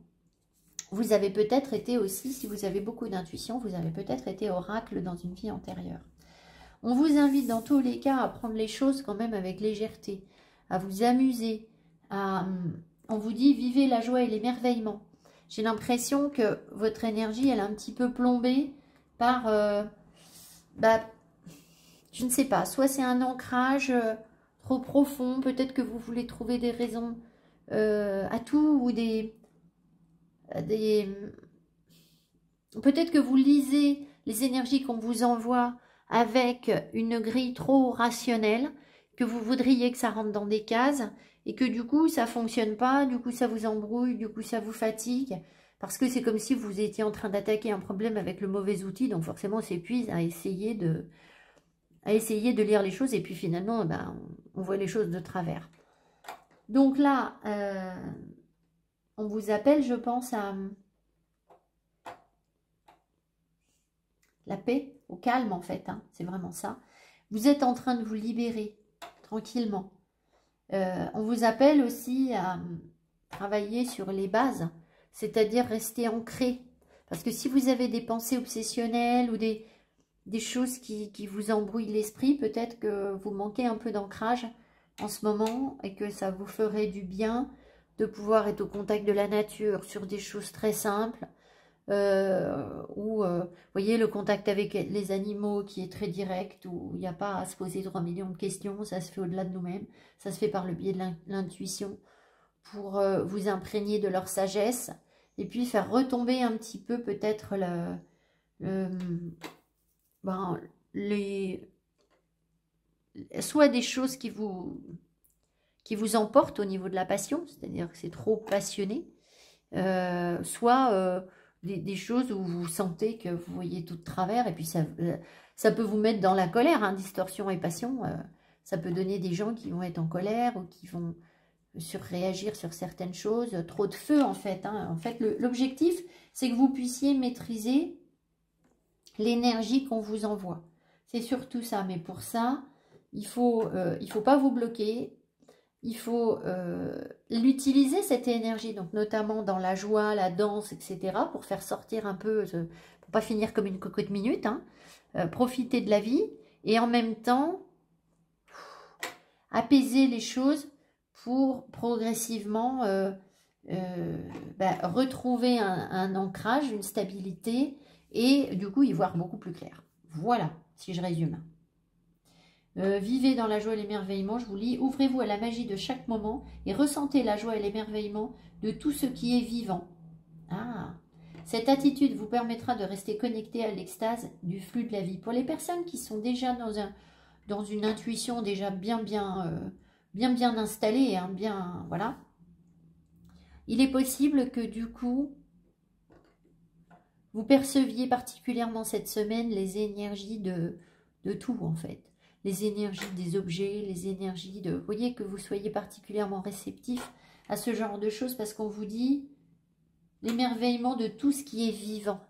Vous avez peut-être été aussi, si vous avez beaucoup d'intuition, vous avez peut-être été oracle dans une vie antérieure. On vous invite dans tous les cas à prendre les choses quand même avec légèreté, à vous amuser, on vous dit vivez la joie et l'émerveillement. J'ai l'impression que votre énergie, elle est un petit peu plombée par, je ne sais pas, soit c'est un ancrage trop profond, peut-être que vous voulez trouver des raisons à tout, ou peut-être que vous lisez les énergies qu'on vous envoie avec une grille trop rationnelle, que vous voudriez que ça rentre dans des cases, et que du coup ça fonctionne pas, du coup ça vous embrouille, du coup ça vous fatigue, parce que c'est comme si vous étiez en train d'attaquer un problème avec le mauvais outil, donc forcément on s'épuise à essayer de lire les choses, et puis finalement on voit les choses de travers. Donc là, on vous appelle, je pense, à la paix, au calme en fait, hein, c'est vraiment ça. Vous êtes en train de vous libérer tranquillement. On vous appelle aussi à travailler sur les bases, c'est-à-dire rester ancré. Parce que si vous avez des pensées obsessionnelles ou des choses qui vous embrouillent l'esprit, peut-être que vous manquez un peu d'ancrage en ce moment et que ça vous ferait du bien de pouvoir être au contact de la nature sur des choses très simples. Ou, vous voyez, le contact avec les animaux qui est très direct, où il n'y a pas à se poser 3 millions de questions, ça se fait au-delà de nous-mêmes, ça se fait par le biais de l'intuition, pour vous imprégner de leur sagesse, et puis faire retomber un petit peu peut-être soit des choses qui vous emportent au niveau de la passion, c'est-à-dire que c'est trop passionné, soit des choses où vous sentez que vous voyez tout de travers, et puis ça peut vous mettre dans la colère, hein, distorsion et passion, ça peut donner des gens qui vont être en colère, ou qui vont surréagir sur certaines choses, trop de feu en fait. Hein. En fait, l'objectif, c'est que vous puissiez maîtriser l'énergie qu'on vous envoie. C'est surtout ça, mais pour ça, il faut pas vous bloquer. Il faut l'utiliser, cette énergie, donc notamment dans la joie, la danse, etc., pour faire sortir un peu, pour pas finir comme une cocotte minute, hein, profiter de la vie, et en même temps, apaiser les choses pour progressivement retrouver un ancrage, une stabilité, et du coup y voir beaucoup plus clair. Voilà, si je résume. Vivez dans la joie et l'émerveillement, je vous lis. Ouvrez-vous à la magie de chaque moment et ressentez la joie et l'émerveillement de tout ce qui est vivant. Ah, Cette attitude vous permettra de rester connecté à l'extase du flux de la vie. Pour les personnes qui sont déjà dans une intuition déjà bien installée, hein, voilà, il est possible que du coup, vous perceviez particulièrement cette semaine les énergies de tout en fait. Les énergies des objets, les énergies de... Vous voyez que vous soyez particulièrement réceptif à ce genre de choses parce qu'on vous dit l'émerveillement de tout ce qui est vivant.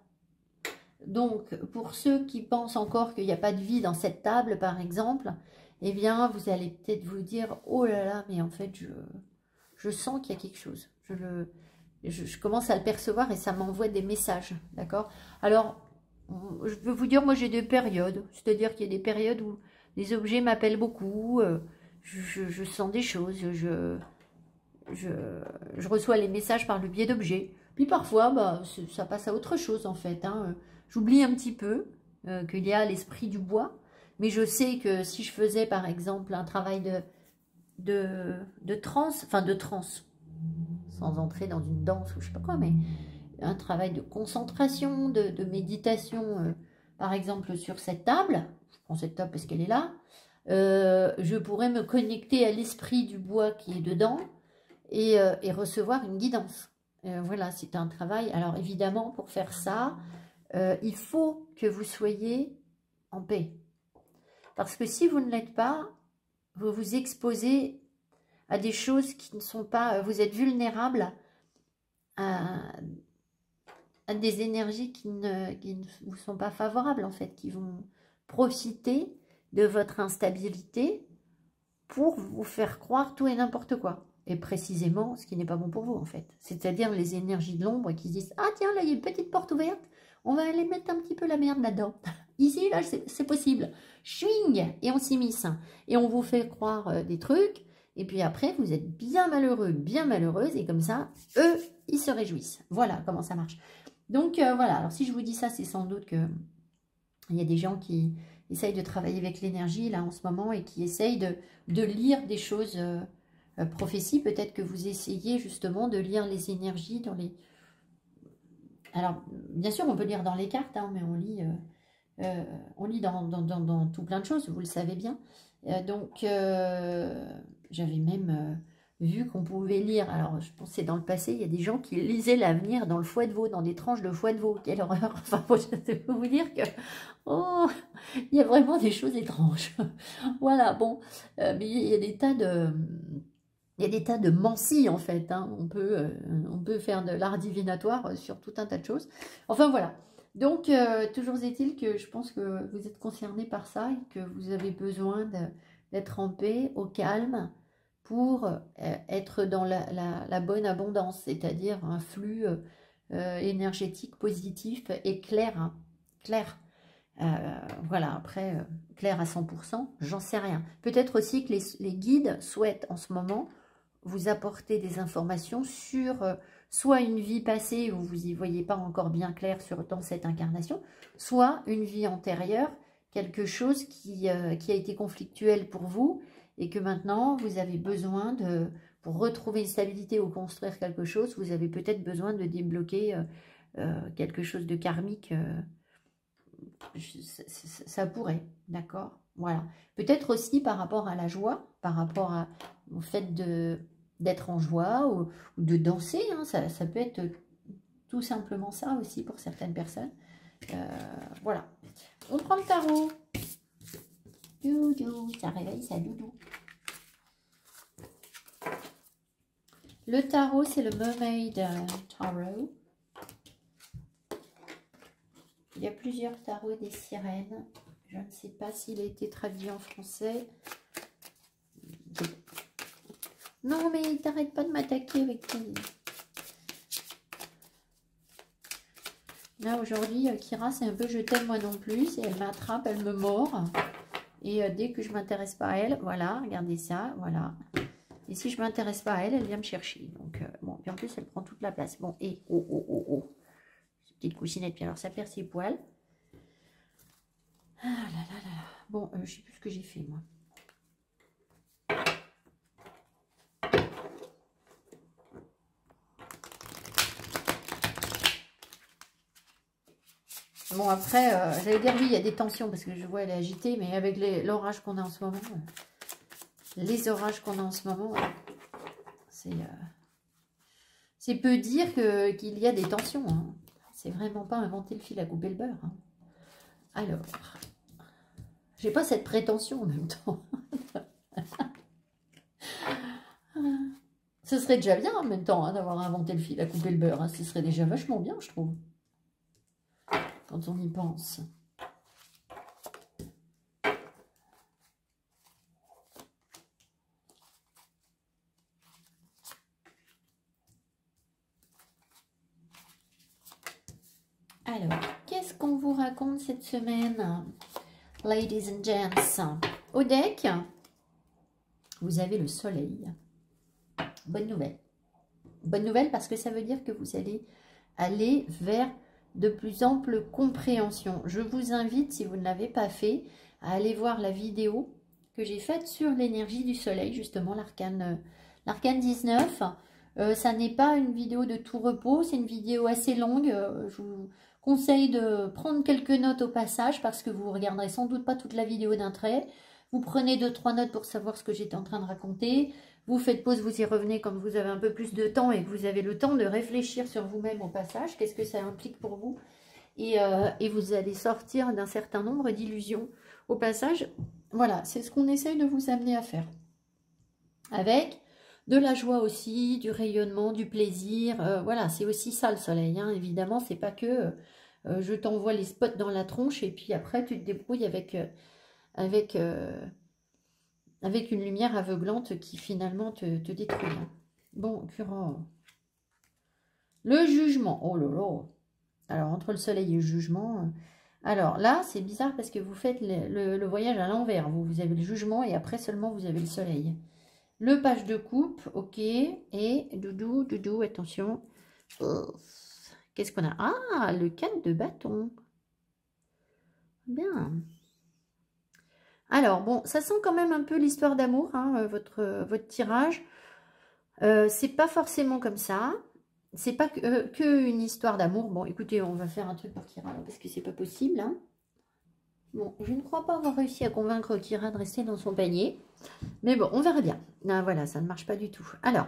Donc, pour ceux qui pensent encore qu'il n'y a pas de vie dans cette table, par exemple, eh bien, vous allez peut-être vous dire, oh là là, mais en fait, je sens qu'il y a quelque chose. Je commence à le percevoir et ça m'envoie des messages, d'accord? Alors, je peux vous dire, moi, j'ai des périodes. C'est-à-dire qu'il y a des périodes où les objets m'appellent beaucoup, je sens des choses, je reçois les messages par le biais d'objets. Puis parfois, bah, ça passe à autre chose, en fait, hein. J'oublie un petit peu qu'il y a l'esprit du bois, mais je sais que si je faisais, par exemple, un travail de transe, sans entrer dans une danse ou je sais pas quoi, mais un travail de concentration, de méditation, par exemple, sur cette table, je prends cette table parce qu'elle est là, je pourrais me connecter à l'esprit du bois qui est dedans et recevoir une guidance. Voilà, c'est un travail. Alors, évidemment, pour faire ça, il faut que vous soyez en paix. Parce que si vous ne l'êtes pas, vous vous exposez à des choses qui ne sont pas... Vous êtes vulnérable à des énergies qui ne vous sont pas favorables, en fait, qui vont profiter de votre instabilité pour vous faire croire tout et n'importe quoi. Et précisément, ce qui n'est pas bon pour vous, en fait. C'est-à-dire les énergies de l'ombre qui se disent « Ah tiens, là, il y a une petite porte ouverte, on va aller mettre un petit peu la merde là-dedans. Ici, là, c'est possible. Chwing !» Et on s'immisce. Et on vous fait croire des trucs. Et puis après, vous êtes bien malheureux, bien malheureuse. Et comme ça, eux, ils se réjouissent. Voilà comment ça marche. Donc, voilà. Alors, si je vous dis ça, c'est sans doute que il y a des gens qui essayent de travailler avec l'énergie, là, en ce moment, et qui essayent de lire des choses... prophéties, peut-être que vous essayez justement de lire les énergies dans les... Alors, bien sûr, on peut lire dans les cartes, hein, mais on lit dans tout plein de choses, vous le savez bien. Donc, j'avais même vu qu'on pouvait lire, alors je pense que c'est dans le passé, il y a des gens qui lisaient l'avenir dans le foie de veau, dans des tranches de foie de veau. Quelle horreur! Enfin, je peux vous dire que... Oh, il y a vraiment des choses étranges. Voilà, bon, mais il y a des tas de... Il y a des tas de mancies, en fait. Hein. On peut faire de l'art divinatoire sur tout un tas de choses. Enfin, voilà. Donc, toujours est-il que je pense que vous êtes concernés par ça et que vous avez besoin d'être en paix, au calme, pour être dans la bonne abondance, c'est-à-dire un flux énergétique positif et clair. Hein. Clair. Voilà, après, clair à 100%, j'en sais rien. Peut-être aussi que les guides souhaitent en ce moment vous apporter des informations sur soit une vie passée où vous n'y voyez pas encore bien clair dans cette incarnation, soit une vie antérieure, quelque chose qui a été conflictuel pour vous et que maintenant vous avez besoin pour retrouver une stabilité ou construire quelque chose, vous avez peut-être besoin de débloquer quelque chose de karmique. Ça pourrait, d'accord? Voilà. Peut-être aussi par rapport à la joie, par rapport au fait d'être en joie ou de danser, hein, ça peut être tout simplement ça aussi pour certaines personnes. Voilà. On prend le tarot. Doudou, ça réveille, ça doudou. Le tarot, c'est le Mermaid Tarot. Il y a plusieurs tarots des sirènes. Je ne sais pas s'il a été traduit en français. Non, mais t'arrêtes pas de m'attaquer avec tes... Là, aujourd'hui, Kira, c'est un peu je t'aime moi non plus. Et elle m'attrape, elle me mord. Et dès que je m'intéresse pas à elle, voilà, regardez ça, voilà. Et si je m'intéresse pas à elle, elle vient me chercher. Donc, bon, puis en plus, elle prend toute la place. Bon, et oh. Petite coussinette, puis alors ça perd ses poils. Ah là là là. Bon, je sais plus ce que j'ai fait, moi. Bon, après, j'allais dire, oui, il y a des tensions, parce que je vois, elle est agitée, mais avec l'orage qu'on a en ce moment, les orages qu'on a en ce moment, c'est peu dire qu'il y a des tensions. Hein. C'est vraiment pas inventer le fil à couper le beurre. Hein. Alors, j'ai pas cette prétention en même temps. Ce serait déjà bien en même temps hein, d'avoir inventé le fil à couper le beurre. Hein. Ce serait déjà vachement bien, je trouve. Quand on y pense. Alors, qu'est-ce qu'on vous raconte cette semaine, ladies and gents? Au deck, vous avez le soleil. Bonne nouvelle. Bonne nouvelle parce que ça veut dire que vous allez aller vers de plus ample compréhension. Je vous invite, si vous ne l'avez pas fait, à aller voir la vidéo que j'ai faite sur l'énergie du soleil, justement l'arcane 19. Ça n'est pas une vidéo de tout repos, c'est une vidéo assez longue. Je vous conseille de prendre quelques notes au passage parce que vous ne regarderez sans doute pas toute la vidéo d'un trait. Vous prenez 2-3 notes pour savoir ce que j'étais en train de raconter. Vous faites pause, vous y revenez quand vous avez un peu plus de temps et que vous avez le temps de réfléchir sur vous-même au passage. Qu'est-ce que ça implique pour vous et vous allez sortir d'un certain nombre d'illusions au passage. Voilà, c'est ce qu'on essaye de vous amener à faire. Avec de la joie aussi, du rayonnement, du plaisir. Voilà, c'est aussi ça le soleil. Hein. Évidemment, c'est pas que je t'envoie les spots dans la tronche et puis après tu te débrouilles avec une lumière aveuglante qui finalement te détruit. Bon, Curant. Le jugement. Oh là là. Alors, entre le soleil et le jugement. Alors là, c'est bizarre parce que vous faites le voyage à l'envers. Vous avez le jugement et après seulement vous avez le soleil. Le page de coupe, ok. Et doudou, attention. Qu'est-ce qu'on a? Ah, le 4 de bâton. Bien. Alors, bon, ça sent quand même un peu l'histoire d'amour, hein, votre tirage. C'est pas forcément comme ça. C'est pas que une histoire d'amour. Bon, écoutez, on va faire un truc pour Kira, parce que c'est pas possible. Hein. Bon, je ne crois pas avoir réussi à convaincre Kira de rester dans son panier. Mais bon, on verra bien. Ah, voilà, ça ne marche pas du tout. Alors,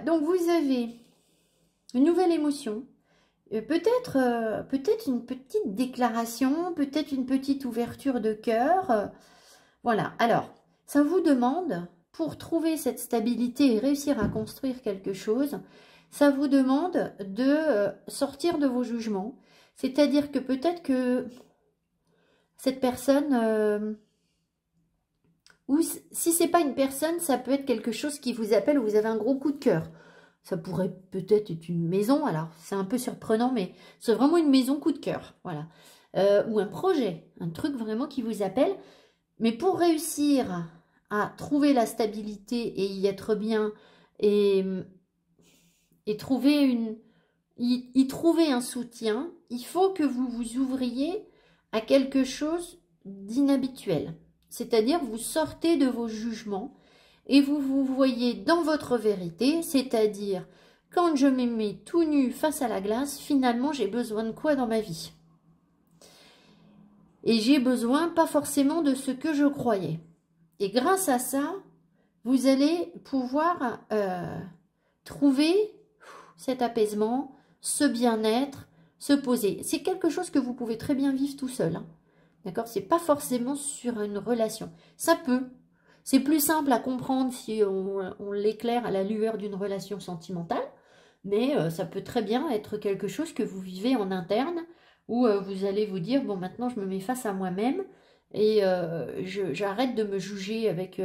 donc vous avez une nouvelle émotion. Peut-être une petite déclaration, peut-être une petite ouverture de cœur. Voilà, alors, ça vous demande, pour trouver cette stabilité et réussir à construire quelque chose, ça vous demande de sortir de vos jugements. C'est-à-dire que peut-être que cette personne, ou si ce n'est pas une personne, ça peut être quelque chose qui vous appelle, où vous avez un gros coup de cœur. Ça pourrait peut-être être une maison, alors c'est un peu surprenant, mais c'est vraiment une maison coup de cœur, voilà. Ou un projet, un truc vraiment qui vous appelle. Mais pour réussir à trouver la stabilité et y être bien et trouver trouver un soutien, il faut que vous vous ouvriez à quelque chose d'inhabituel. C'est-à-dire vous sortez de vos jugements et vous vous voyez dans votre vérité, c'est-à-dire quand je me mets tout nu face à la glace, finalement j'ai besoin de quoi dans ma vie? Et j'ai besoin pas forcément de ce que je croyais. Et grâce à ça, vous allez pouvoir trouver cet apaisement, ce bien-être, se poser. C'est quelque chose que vous pouvez très bien vivre tout seul. Hein. D'accord? C'est pas forcément sur une relation. Ça peut. C'est plus simple à comprendre si on l'éclaire à la lueur d'une relation sentimentale. Mais ça peut très bien être quelque chose que vous vivez en interne où vous allez vous dire, bon, maintenant je me mets face à moi-même et j'arrête de me juger avec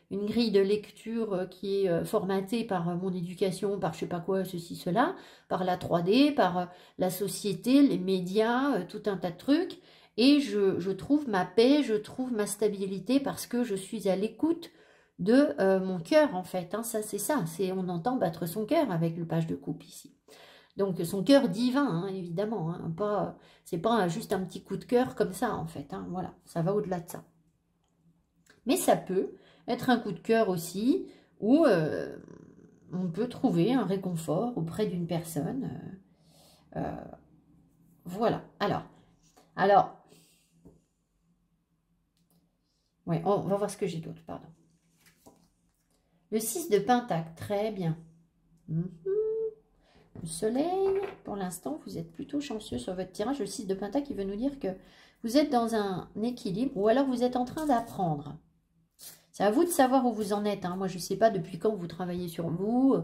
une grille de lecture qui est formatée par mon éducation, par je sais pas quoi, ceci, cela, par la 3D, par la société, les médias, tout un tas de trucs. Et je trouve ma paix, je trouve ma stabilité parce que je suis à l'écoute de mon cœur en fait. Hein. Ça, c'est ça. On entend battre son cœur avec le page de coupe ici. Donc son cœur divin, hein, évidemment. Hein, c'est pas juste un petit coup de cœur comme ça en fait. Hein, voilà, ça va au-delà de ça. Mais ça peut être un coup de cœur aussi où on peut trouver un réconfort auprès d'une personne. Voilà. Alors, Alors, ouais, on va voir ce que j'ai d'autre, pardon. Le 6 de Pentacle, très bien. Le soleil, pour l'instant, vous êtes plutôt chanceux sur votre tirage. Le 6 de Pentacle, qui veut nous dire que vous êtes dans un équilibre ou alors vous êtes en train d'apprendre. C'est à vous de savoir où vous en êtes. Hein. Moi, je ne sais pas depuis quand vous travaillez sur vous,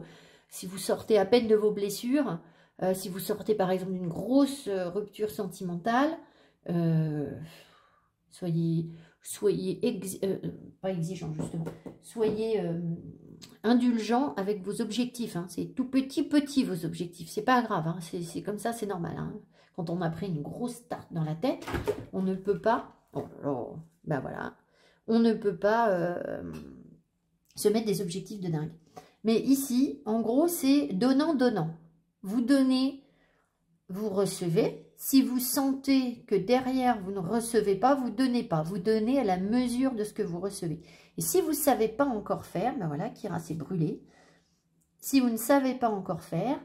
si vous sortez à peine de vos blessures, si vous sortez par exemple d'une grosse rupture sentimentale, soyez pas exigeant justement, soyez indulgent avec vos objectifs. Hein. C'est tout petit vos objectifs, c'est pas grave, hein. C'est comme ça, c'est normal. Hein. Quand on a pris une grosse tarte dans la tête, on ne peut pas, ben voilà, on ne peut pas se mettre des objectifs de dingue. Mais ici, en gros, c'est donnant-donnant. Vous donnez, vous recevez. Si vous sentez que derrière, vous ne recevez pas, vous ne donnez pas. Vous donnez à la mesure de ce que vous recevez. Et si vous ne savez pas encore faire, ben voilà, Kira s'est brûlée. Si vous ne savez pas encore faire,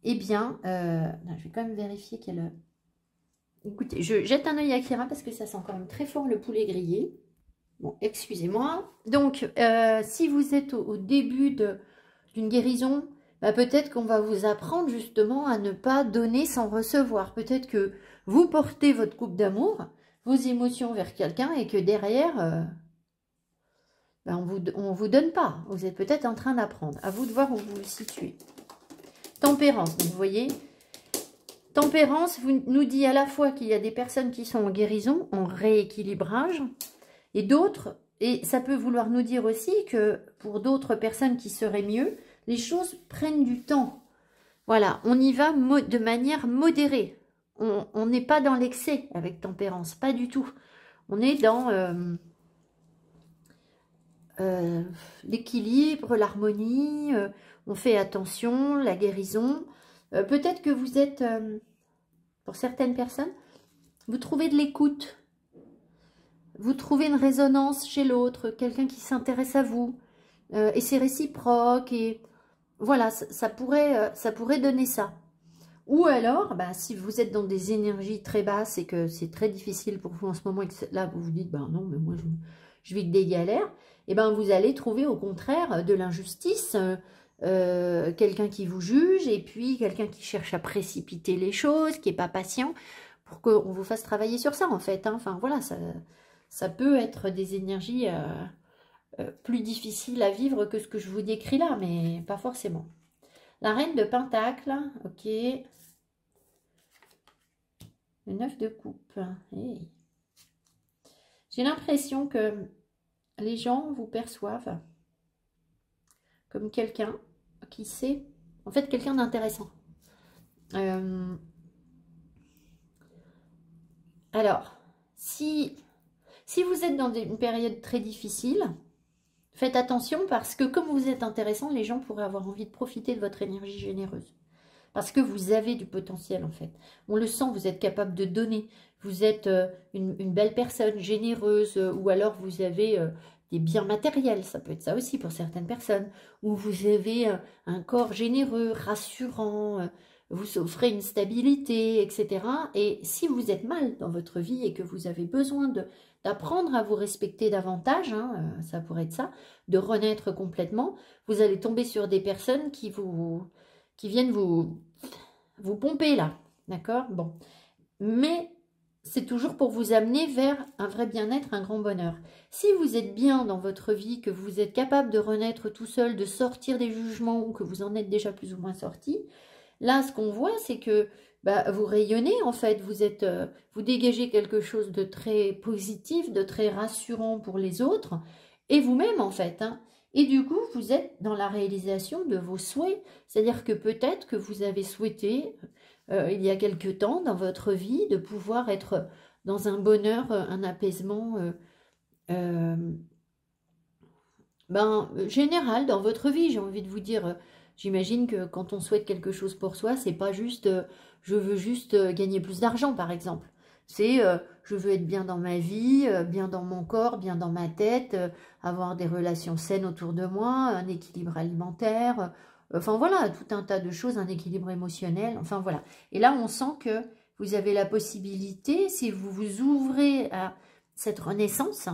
eh bien, je vais quand même vérifier qu'elle... Écoutez, je jette un œil à Kira parce que ça sent quand même très fort le poulet grillé. Bon, excusez-moi. Donc, si vous êtes au début d'une guérison, bah, peut-être qu'on va vous apprendre justement à ne pas donner sans recevoir. Peut-être que vous portez votre coupe d'amour, vos émotions vers quelqu'un et que derrière, bah, on vous donne pas. Vous êtes peut-être en train d'apprendre. À vous de voir où vous vous situez. Tempérance, donc vous voyez, Tempérance nous dit à la fois qu'il y a des personnes qui sont en guérison, en rééquilibrage, et d'autres, et ça peut vouloir nous dire aussi que pour d'autres personnes qui seraient mieux, les choses prennent du temps. Voilà, on y va de manière modérée. On n'est pas dans l'excès avec Tempérance, pas du tout. On est dans l'équilibre, l'harmonie, on fait attention, la guérison. Peut-être que vous êtes, pour certaines personnes, vous trouvez de l'écoute. Vous trouvez une résonance chez l'autre, quelqu'un qui s'intéresse à vous, et c'est réciproque, et voilà, ça pourrait donner ça. Ou alors, bah, si vous êtes dans des énergies très basses et que c'est très difficile pour vous en ce moment, et que là vous vous dites, bah non, mais moi je vis des galères, et ben vous allez trouver au contraire de l'injustice, quelqu'un qui vous juge, et puis quelqu'un qui cherche à précipiter les choses, qui n'est pas patient, pour qu'on vous fasse travailler sur ça en fait. Hein. Enfin voilà, ça peut être des énergies plus difficiles à vivre que ce que je vous décris là, mais pas forcément. La reine de Pentacle, ok. Le 9 de coupe. Hey. J'ai l'impression que les gens vous perçoivent comme quelqu'un qui sait, en fait quelqu'un d'intéressant. Alors, si vous êtes dans une période très difficile, faites attention parce que comme vous êtes intéressant, les gens pourraient avoir envie de profiter de votre énergie généreuse. Parce que vous avez du potentiel en fait. On le sent, vous êtes capable de donner. Vous êtes une belle personne, généreuse, ou alors vous avez des biens matériels. Ça peut être ça aussi pour certaines personnes. Ou vous avez un corps généreux, rassurant, vous offrez une stabilité, etc. Et si vous êtes mal dans votre vie et que vous avez besoin d'apprendre à vous respecter davantage, hein, ça pourrait être ça, de renaître complètement, vous allez tomber sur des personnes qui viennent vous pomper là, d'accord? Bon, mais c'est toujours pour vous amener vers un vrai bien-être, un grand bonheur. Si vous êtes bien dans votre vie, que vous êtes capable de renaître tout seul, de sortir des jugements ou que vous en êtes déjà plus ou moins sorti, là, ce qu'on voit, c'est que bah, vous rayonnez en fait, vous dégagez quelque chose de très positif, de très rassurant pour les autres et vous-même en fait, hein. Et du coup, vous êtes dans la réalisation de vos souhaits. C'est-à-dire que peut-être que vous avez souhaité, il y a quelque temps dans votre vie, de pouvoir être dans un bonheur, un apaisement général dans votre vie. J'ai envie de vous dire, j'imagine que quand on souhaite quelque chose pour soi, c'est pas juste je veux juste gagner plus d'argent, par exemple. C'est je veux être bien dans ma vie, bien dans mon corps, bien dans ma tête, avoir des relations saines autour de moi, un équilibre alimentaire, enfin voilà, tout un tas de choses, un équilibre émotionnel, enfin voilà. Et là, on sent que vous avez la possibilité, si vous vous ouvrez à cette renaissance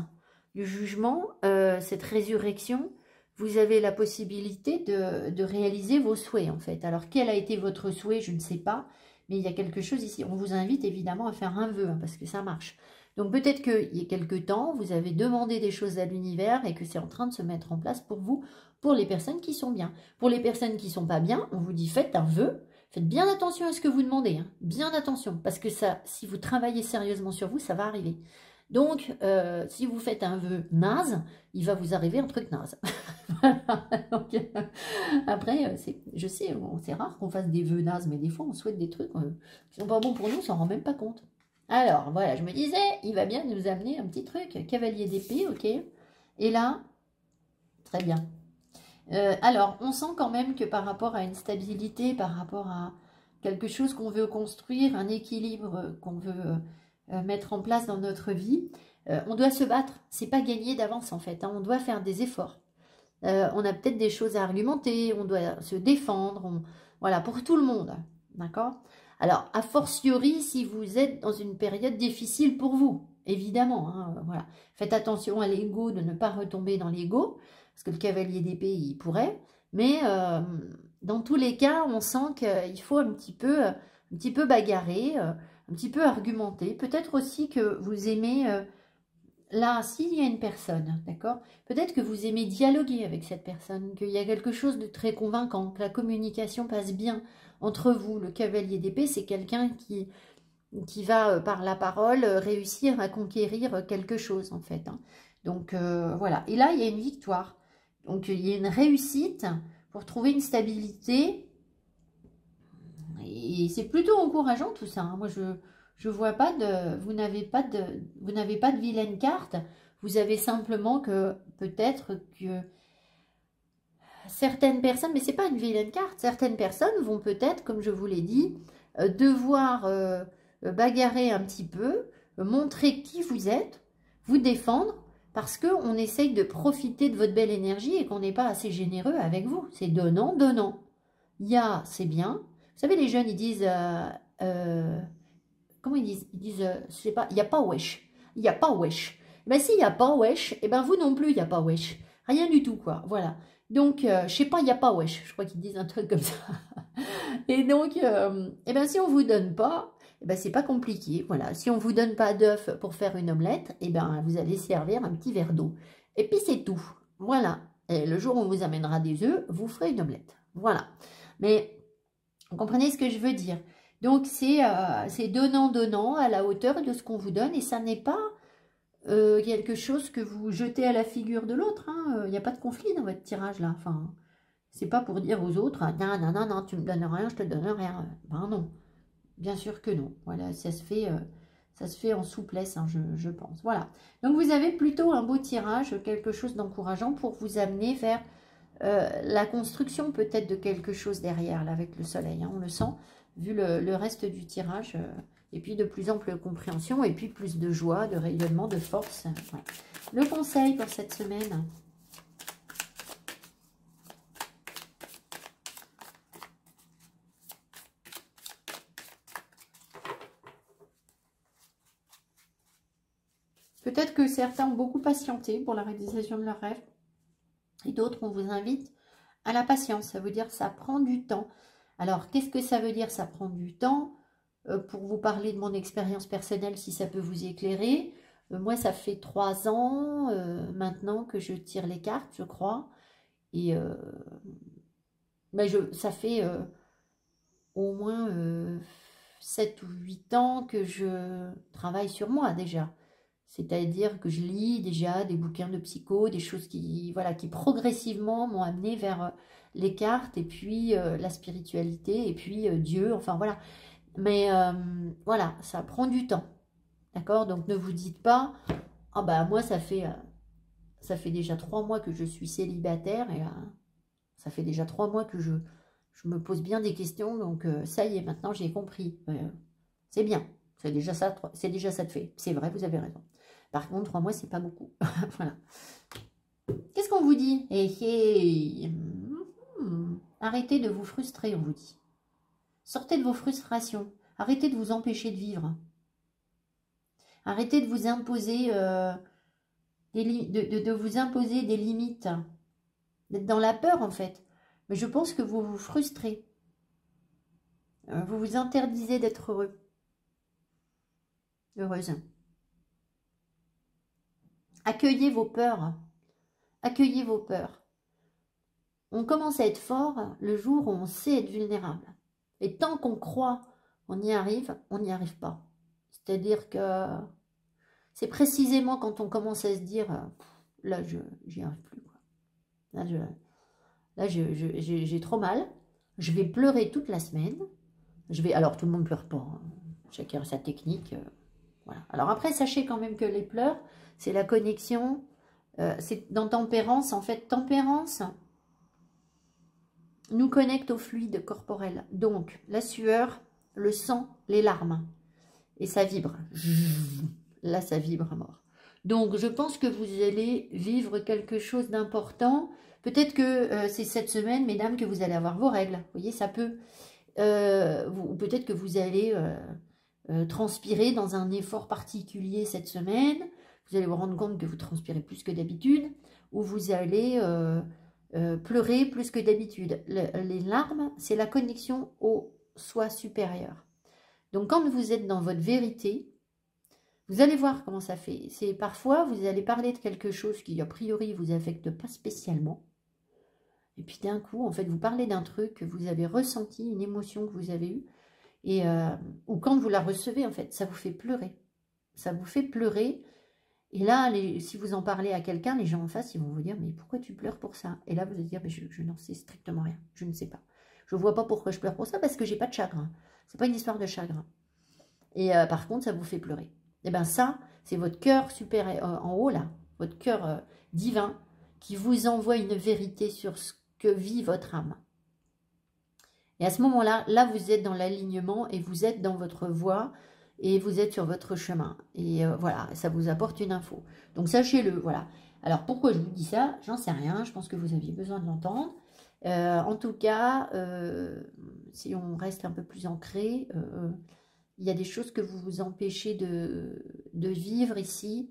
du jugement, cette résurrection, vous avez la possibilité de réaliser vos souhaits, en fait. Alors, quel a été votre souhait, je ne sais pas, mais il y a quelque chose ici. On vous invite évidemment à faire un vœu, hein, parce que ça marche. Donc, peut-être qu'il y a quelque temps, vous avez demandé des choses à l'univers et que c'est en train de se mettre en place pour vous, pour les personnes qui sont bien. Pour les personnes qui ne sont pas bien, on vous dit, faites un vœu. Faites bien attention à ce que vous demandez, hein. Bien attention, parce que ça, si vous travaillez sérieusement sur vous, ça va arriver. Donc, si vous faites un vœu naze, il va vous arriver un truc naze. Donc, après, je sais, c'est rare qu'on fasse des vœux nazes, mais des fois, on souhaite des trucs qui ne sont pas bons pour nous, on s'en rend même pas compte. Alors, voilà, je me disais, il va bien nous amener un petit truc, cavalier d'épée, ok. Et là, très bien. Alors, on sent quand même que par rapport à une stabilité, par rapport à quelque chose qu'on veut construire, un équilibre qu'on veut mettre en place dans notre vie, on doit se battre. C'est pas gagné d'avance en fait, hein. On doit faire des efforts. On a peut-être des choses à argumenter, on doit se défendre, voilà, pour tout le monde, d'accord? Alors, a fortiori, si vous êtes dans une période difficile pour vous, évidemment, hein, voilà. Faites attention à l'ego, de ne pas retomber dans l'ego, parce que le cavalier d'épée, il pourrait, mais dans tous les cas, on sent qu'il faut un petit peu bagarrer, un petit peu argumenter, peut-être aussi que vous aimez... Là, s'il y a une personne, d'accord, peut-être que vous aimez dialoguer avec cette personne, qu'il y a quelque chose de très convaincant, que la communication passe bien entre vous. Le cavalier d'épée, c'est quelqu'un qui va, par la parole, réussir à conquérir quelque chose, en fait, hein. Donc, voilà. Et là, il y a une victoire. Donc, il y a une réussite pour trouver une stabilité. Et c'est plutôt encourageant, tout ça, hein. Moi, je vois pas vous n'avez pas de vilaine carte. Vous avez simplement que peut-être que certaines personnes, mais c'est pas une vilaine carte, certaines personnes vont peut-être, comme je vous l'ai dit, devoir bagarrer un petit peu, montrer qui vous êtes, vous défendre, parce qu'on essaye de profiter de votre belle énergie et qu'on n'est pas assez généreux avec vous. C'est donnant, donnant. Il y a, c'est bien. Vous savez, les jeunes, ils disent... comment ils disent? Ils disent, je sais pas, il n'y a pas wesh. Il n'y a pas wesh. Ben, s'il n'y a pas wesh, et ben vous non plus, il n'y a pas wesh. Rien du tout, quoi. Voilà. Donc, je sais pas, il n'y a pas wesh. Je crois qu'ils disent un truc comme ça. Et donc, et ben, si on vous donne pas, et ben, c'est pas compliqué. Voilà. Si on vous donne pas d'œuf pour faire une omelette, et ben, vous allez servir un petit verre d'eau. Et puis, c'est tout. Voilà. Et le jour où on vous amènera des œufs, vous ferez une omelette. Voilà. Mais, vous comprenez ce que je veux dire? Donc, c'est donnant-donnant à la hauteur de ce qu'on vous donne. Et ça n'est pas quelque chose que vous jetez à la figure de l'autre. Il n'y a pas de conflit dans votre tirage, là. Enfin, c'est pas pour dire aux autres, non, non, non, non, tu me donnes rien, je te donne rien. Ben non, bien sûr que non. Voilà, ça se fait en souplesse, hein, je pense. Voilà. Donc, vous avez plutôt un beau tirage, quelque chose d'encourageant pour vous amener vers la construction peut-être de quelque chose derrière, là, avec le soleil. Hein, on le sent, vu le reste du tirage, et puis de plus ample compréhension, et puis plus de joie, de rayonnement, de force. Ouais. Le conseil pour cette semaine. Peut-être que certains ont beaucoup patienté pour la réalisation de leurs rêves, et d'autres, on vous invite à la patience. Ça veut dire que ça prend du temps. Alors, qu'est-ce que ça veut dire, ça prend du temps? Pour vous parler de mon expérience personnelle, si ça peut vous éclairer. Moi, ça fait 3 ans maintenant que je tire les cartes, je crois. Et ça fait au moins 7 ou 8 ans que je travaille sur moi déjà. C'est-à-dire que je lis déjà des bouquins de psycho, des choses qui, voilà, qui progressivement m'ont amené vers les cartes et puis la spiritualité et puis Dieu, enfin voilà. Mais voilà, ça prend du temps. D'accord? Donc ne vous dites pas, ah bah moi ça fait déjà 3 mois que je suis célibataire et ça fait déjà 3 mois que je me pose bien des questions. Donc ça y est, maintenant j'ai compris. C'est bien. C'est déjà ça de fait. C'est vrai, vous avez raison. Par contre, 3 mois, c'est pas beaucoup. Voilà. Qu'est-ce qu'on vous dit? Arrêtez de vous frustrer, on vous dit. Sortez de vos frustrations. Arrêtez de vous empêcher de vivre. Arrêtez de vous imposer, de vous imposer des limites. D'être dans la peur, en fait. Mais je pense que vous vous frustrez. Vous vous interdisez d'être heureux. Heureuse. Accueillez vos peurs. Accueillez vos peurs. On commence à être fort le jour où on sait être vulnérable. Et tant qu'on croit on y arrive, on n'y arrive pas. C'est-à-dire que c'est précisément quand on commence à se dire là, j'y arrive plus. Quoi. Là, j'ai trop mal. Je vais pleurer toute la semaine. Alors, tout le monde ne pleure pas. Hein. Chacun a sa technique. Voilà. Alors après, sachez quand même que les pleurs, c'est la connexion. C'est dans Tempérance. En fait, Tempérance nous connecte au fluide corporel. Donc, la sueur, le sang, les larmes. Et ça vibre. Là, ça vibre à mort. Donc, je pense que vous allez vivre quelque chose d'important. Peut-être que c'est cette semaine, mesdames, que vous allez avoir vos règles. Vous voyez, ça peut... ou peut-être que vous allez transpirer dans un effort particulier cette semaine. Vous allez vous rendre compte que vous transpirez plus que d'habitude. Ou vous allez pleurer plus que d'habitude. Les larmes, c'est la connexion au soi supérieur. Donc, quand vous êtes dans votre vérité, vous allez voir comment ça fait. C'est parfois, vous allez parler de quelque chose qui, a priori, vous affecte pas spécialement. Et puis, d'un coup, en fait, vous parlez d'un truc que vous avez ressenti, une émotion que vous avez eue. Et, ou quand vous la recevez, en fait, ça vous fait pleurer. Ça vous fait pleurer. Et là, si vous en parlez à quelqu'un, les gens en face, ils vont vous dire, mais pourquoi tu pleures pour ça? Et là, vous allez dire, mais je n'en sais strictement rien. Je ne sais pas. Je ne vois pas pourquoi je pleure pour ça, parce que j'ai pas de chagrin. C'est pas une histoire de chagrin. Et par contre, ça vous fait pleurer. Et bien ça, c'est votre cœur super en haut, là, votre cœur divin, qui vous envoie une vérité sur ce que vit votre âme. Et à ce moment-là, là, vous êtes dans l'alignement et vous êtes dans votre voie et vous êtes sur votre chemin. Et voilà, ça vous apporte une info. Donc, sachez-le, voilà. Alors, pourquoi je vous dis ça? J'en sais rien, je pense que vous aviez besoin de l'entendre. En tout cas, si on reste un peu plus ancré, il y a des choses que vous vous empêchez de vivre ici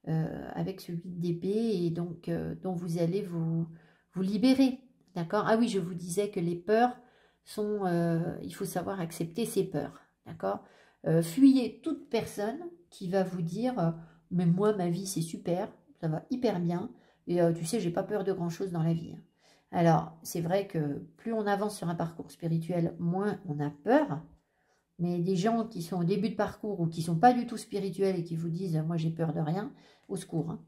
avec ce 8 d'épée et donc dont vous allez vous libérer. D'accord? Ah oui, je vous disais que les peurs sont... il faut savoir accepter ses peurs. D'accord? Fuyez toute personne qui va vous dire mais moi, ma vie, c'est super, ça va hyper bien et tu sais, j'ai pas peur de grand-chose dans la vie. Alors, c'est vrai que plus on avance sur un parcours spirituel, moins on a peur. Mais des gens qui sont au début de parcours ou qui ne sont pas du tout spirituels et qui vous disent « moi j'ai peur de rien », au secours. Hein.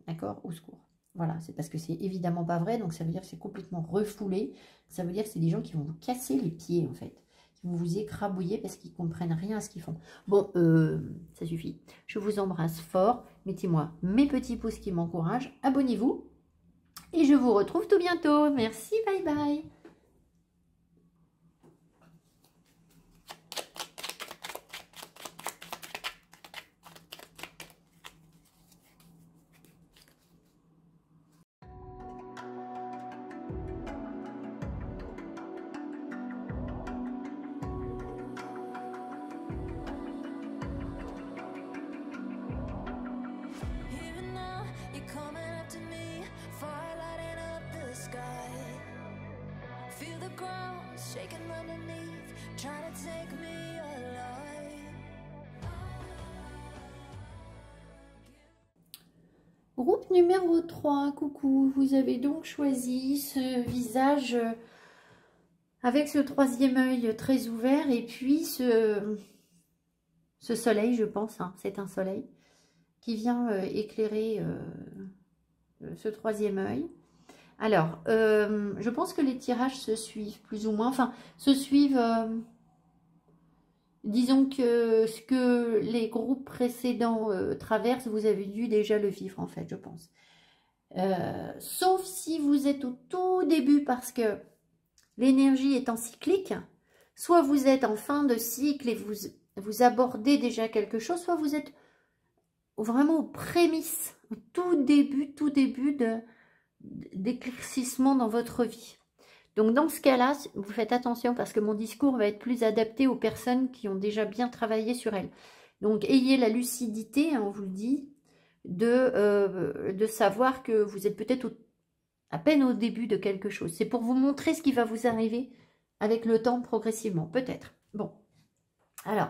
D'accord? Au secours. Voilà, c'est parce que c'est évidemment pas vrai, donc ça veut dire que c'est complètement refoulé. Ça veut dire que c'est des gens qui vont vous casser les pieds en fait. Qui vont vous écrabouiller parce qu'ils ne comprennent rien à ce qu'ils font. Bon, ça suffit. Je vous embrasse fort. Mettez-moi mes petits pouces qui m'encouragent. Abonnez-vous. Et je vous retrouve tout bientôt. Merci, bye bye. Even now, you're coming up to me, fire lighting up the sky. Feel the ground shaking underneath, trying to take me alive. Groupe numéro 3, coucou, vous avez donc choisi ce visage avec ce troisième œil très ouvert et puis ce soleil, je pense, hein, c'est un soleil qui vient éclairer ce troisième œil. Alors, je pense que les tirages se suivent plus ou moins, enfin, se suivent, disons que ce que les groupes précédents traversent, vous avez dû déjà le vivre en fait, je pense. Sauf si vous êtes au tout début parce que l'énergie est en cyclique, soit vous êtes en fin de cycle et vous abordez déjà quelque chose, soit vous êtes vraiment aux prémices, au tout début d'éclaircissement dans votre vie. Donc dans ce cas-là, vous faites attention parce que mon discours va être plus adapté aux personnes qui ont déjà bien travaillé sur elles. Donc ayez la lucidité, hein, on vous le dit, de savoir que vous êtes peut-être à peine au début de quelque chose. C'est pour vous montrer ce qui va vous arriver avec le temps progressivement, peut-être. Bon, alors,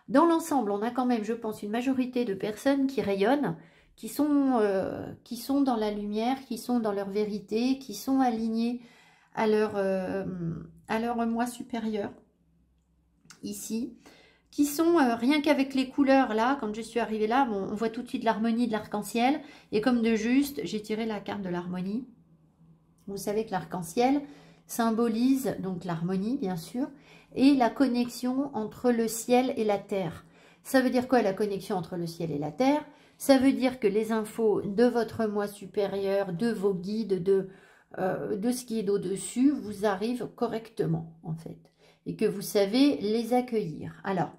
dans l'ensemble, on a quand même, je pense, une majorité de personnes qui rayonnent, qui sont dans la lumière, qui sont dans leur vérité, qui sont alignées à leur moi supérieur, ici, qui sont, rien qu'avec les couleurs, là, quand je suis arrivée là, bon, on voit tout de suite l'harmonie de l'arc-en-ciel, et comme de juste, j'ai tiré la carte de l'harmonie. Vous savez que l'arc-en-ciel symbolise donc l'harmonie, bien sûr, et la connexion entre le ciel et la terre. Ça veut dire quoi, la connexion entre le ciel et la terre? Ça veut dire que les infos de votre moi supérieur, de vos guides, de ce qui est d'au-dessus, vous arrivent correctement, en fait, et que vous savez les accueillir. Alors,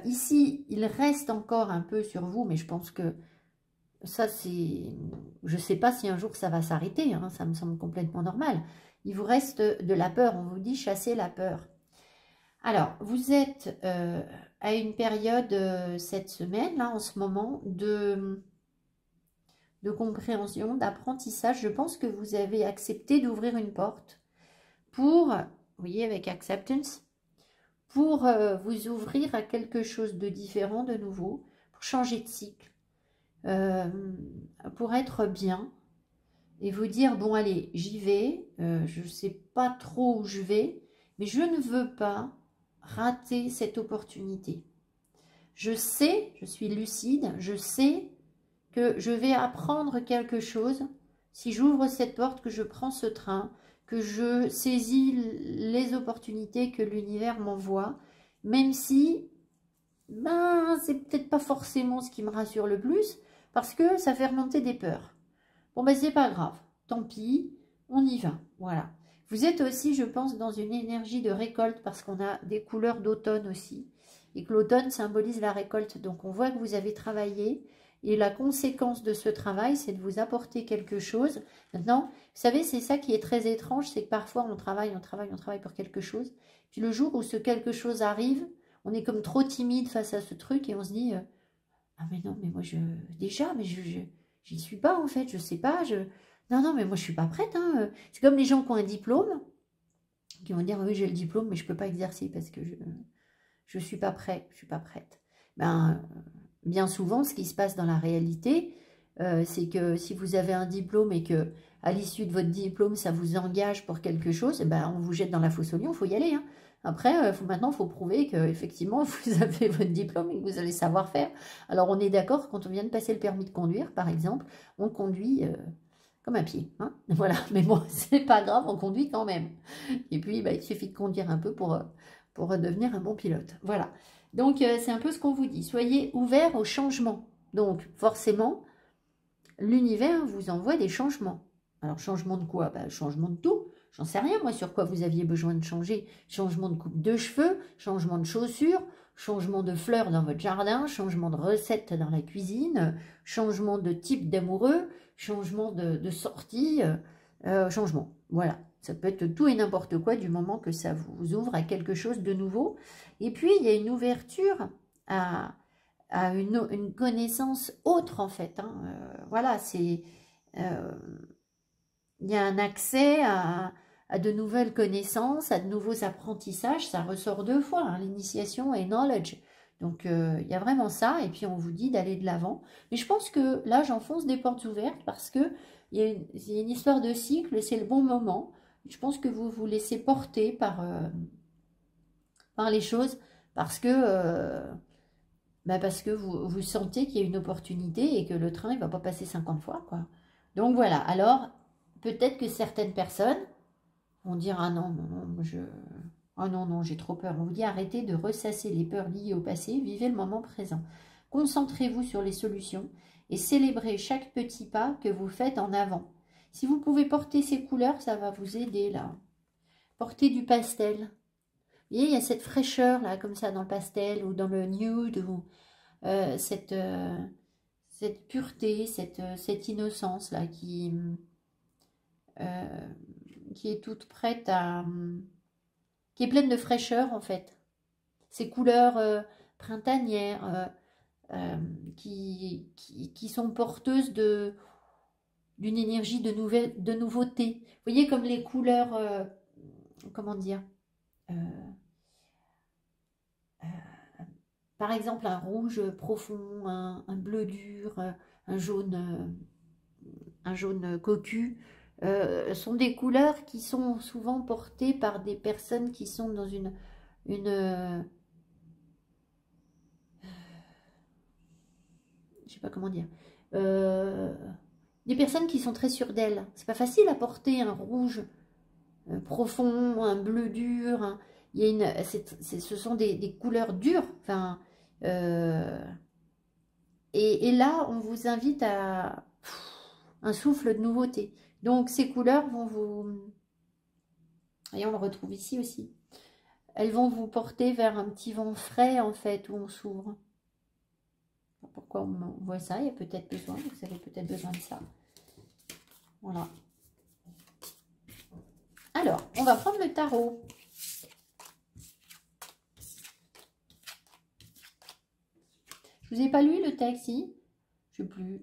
ici, il reste encore un peu sur vous, mais je pense que ça, c'est... Je ne sais pas si un jour ça va s'arrêter, hein, ça me semble complètement normal. Il vous reste de la peur, on vous dit chasser la peur. Alors, vous êtes à une période, cette semaine, là, en ce moment, de compréhension, d'apprentissage. Je pense que vous avez accepté d'ouvrir une porte pour, vous voyez, avec acceptance, pour vous ouvrir à quelque chose de différent, de nouveau, pour changer de cycle. Pour être bien et vous dire, bon allez, j'y vais, je ne sais pas trop où je vais, mais je ne veux pas rater cette opportunité. Je sais, je suis lucide, je sais que je vais apprendre quelque chose si j'ouvre cette porte, que je prends ce train, que je saisis les opportunités que l'univers m'envoie, même si ben, c'est peut-être pas forcément ce qui me rassure le plus, parce que ça fait remonter des peurs. Bon, ben c'est pas grave, tant pis, on y va, voilà. Vous êtes aussi, je pense, dans une énergie de récolte, parce qu'on a des couleurs d'automne aussi, et que l'automne symbolise la récolte, donc on voit que vous avez travaillé, et la conséquence de ce travail, c'est de vous apporter quelque chose. Maintenant, vous savez, c'est ça qui est très étrange, c'est que parfois on travaille pour quelque chose, puis le jour où ce quelque chose arrive, on est comme trop timide face à ce truc, et on se dit... ah mais non, mais moi mais j'y suis pas en fait, je sais pas, non, mais moi je suis pas prête, hein. C'est comme les gens qui ont un diplôme, qui vont dire, oui j'ai le diplôme, mais je peux pas exercer parce que je suis pas prêt, je suis pas prête. Ben, bien souvent, ce qui se passe dans la réalité, c'est que si vous avez un diplôme et que à l'issue de votre diplôme, ça vous engage pour quelque chose, eh ben, on vous jette dans la fosse aux lions, il faut y aller, hein. Après, maintenant, il faut prouver qu'effectivement, vous avez votre diplôme et que vous allez savoir faire. Alors, on est d'accord, quand on vient de passer le permis de conduire, par exemple, on conduit comme un pied. Hein, voilà, mais bon, c'est pas grave, on conduit quand même. Et puis, bah, il suffit de conduire un peu pour devenir un bon pilote. Voilà. Donc, c'est un peu ce qu'on vous dit. Soyez ouverts au changement. Donc, forcément, l'univers vous envoie des changements. Alors, changement de quoi? Bah, changement de tout. J'en sais rien, moi, sur quoi vous aviez besoin de changer. Changement de coupe de cheveux, changement de chaussures, changement de fleurs dans votre jardin, changement de recette dans la cuisine, changement de type d'amoureux, changement de sortie, changement. Voilà. Ça peut être tout et n'importe quoi du moment que ça vous ouvre à quelque chose de nouveau. Et puis, il y a une ouverture à une connaissance autre, en fait. Hein. Voilà, c'est... il y a un accès à de nouvelles connaissances, à de nouveaux apprentissages. Ça ressort deux fois, hein, l'initiation et knowledge. Donc, il y a vraiment ça. Et puis, on vous dit d'aller de l'avant. Mais je pense que là, j'enfonce des portes ouvertes parce que il y a une histoire de cycle et c'est le bon moment. Je pense que vous vous laissez porter par les choses parce que vous sentez qu'il y a une opportunité et que le train ne va pas passer 50 fois, quoi. Donc, voilà. Alors, peut-être que certaines personnes vont dire « Ah non, j'ai trop peur ». On vous dit « Arrêtez de ressasser les peurs liées au passé, vivez le moment présent. Concentrez-vous sur les solutions et célébrez chaque petit pas que vous faites en avant. Si vous pouvez porter ces couleurs, ça va vous aider là. Portez du pastel. Vous voyez, il y a cette fraîcheur là, comme ça, dans le pastel ou dans le nude, ou cette pureté, cette innocence là qui qui est toute prête à... qui est pleine de fraîcheur, en fait. Ces couleurs printanières qui sont porteuses d'une énergie de nouveauté. Vous voyez comme les couleurs, comment dire, par exemple un rouge profond, un bleu dur, un jaune cocu, sont des couleurs qui sont souvent portées par des personnes qui sont dans une je sais pas comment dire, des personnes qui sont très sûres d'elles. C'est pas facile à porter un rouge profond, un bleu dur. Il y a ce sont des couleurs dures. Enfin, et là, on vous invite à un souffle de nouveauté. Donc, ces couleurs vont vous... Et on le retrouve ici aussi. Elles vont vous porter vers un petit vent frais, en fait, où on s'ouvre. Pourquoi on voit ça? Il y a peut-être besoin, vous avez peut-être besoin de ça. Voilà. Alors, on va prendre le tarot. Je vous ai pas lu le texte, si? Je sais plus.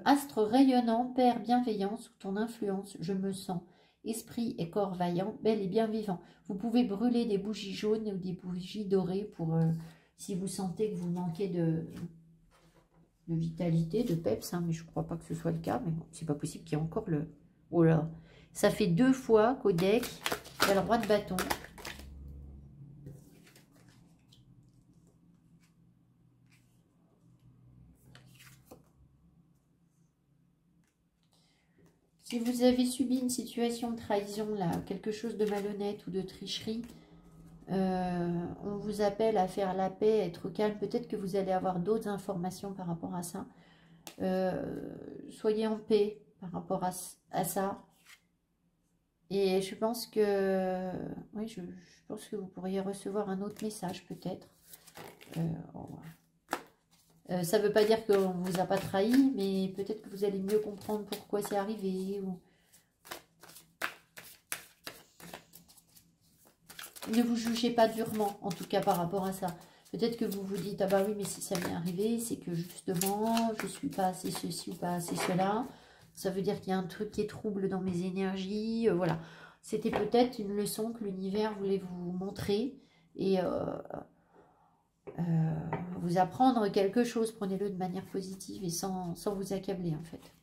Astre rayonnant, Père bienveillant, sous ton influence, je me sens. Esprit et corps vaillant, bel et bien vivant. Vous pouvez brûler des bougies jaunes ou des bougies dorées pour si vous sentez que vous manquez de vitalité, de peps, hein, mais je ne crois pas que ce soit le cas. Mais bon, c'est pas possible qu'il y ait encore le... Oh là, ça fait 2 fois qu'au deck, il y a le roi de bâton. Si vous avez subi une situation de trahison, là, quelque chose de malhonnête ou de tricherie, on vous appelle à faire la paix, à être calme. Peut-être que vous allez avoir d'autres informations par rapport à ça. Soyez en paix par rapport à ça. Et je pense que... Oui, je pense que vous pourriez recevoir un autre message, peut-être. Ça ne veut pas dire qu'on ne vous a pas trahi, mais peut-être que vous allez mieux comprendre pourquoi c'est arrivé. Ou... Ne vous jugez pas durement, en tout cas par rapport à ça. Peut-être que vous vous dites, ah bah oui, mais si ça m'est arrivé, c'est que justement, je ne suis pas assez ceci ou pas assez cela. Ça veut dire qu'il y a un truc qui est trouble dans mes énergies. Voilà. C'était peut-être une leçon que l'univers voulait vous montrer et vous apprendre quelque chose. Prenez-le de manière positive et sans vous accabler, en fait.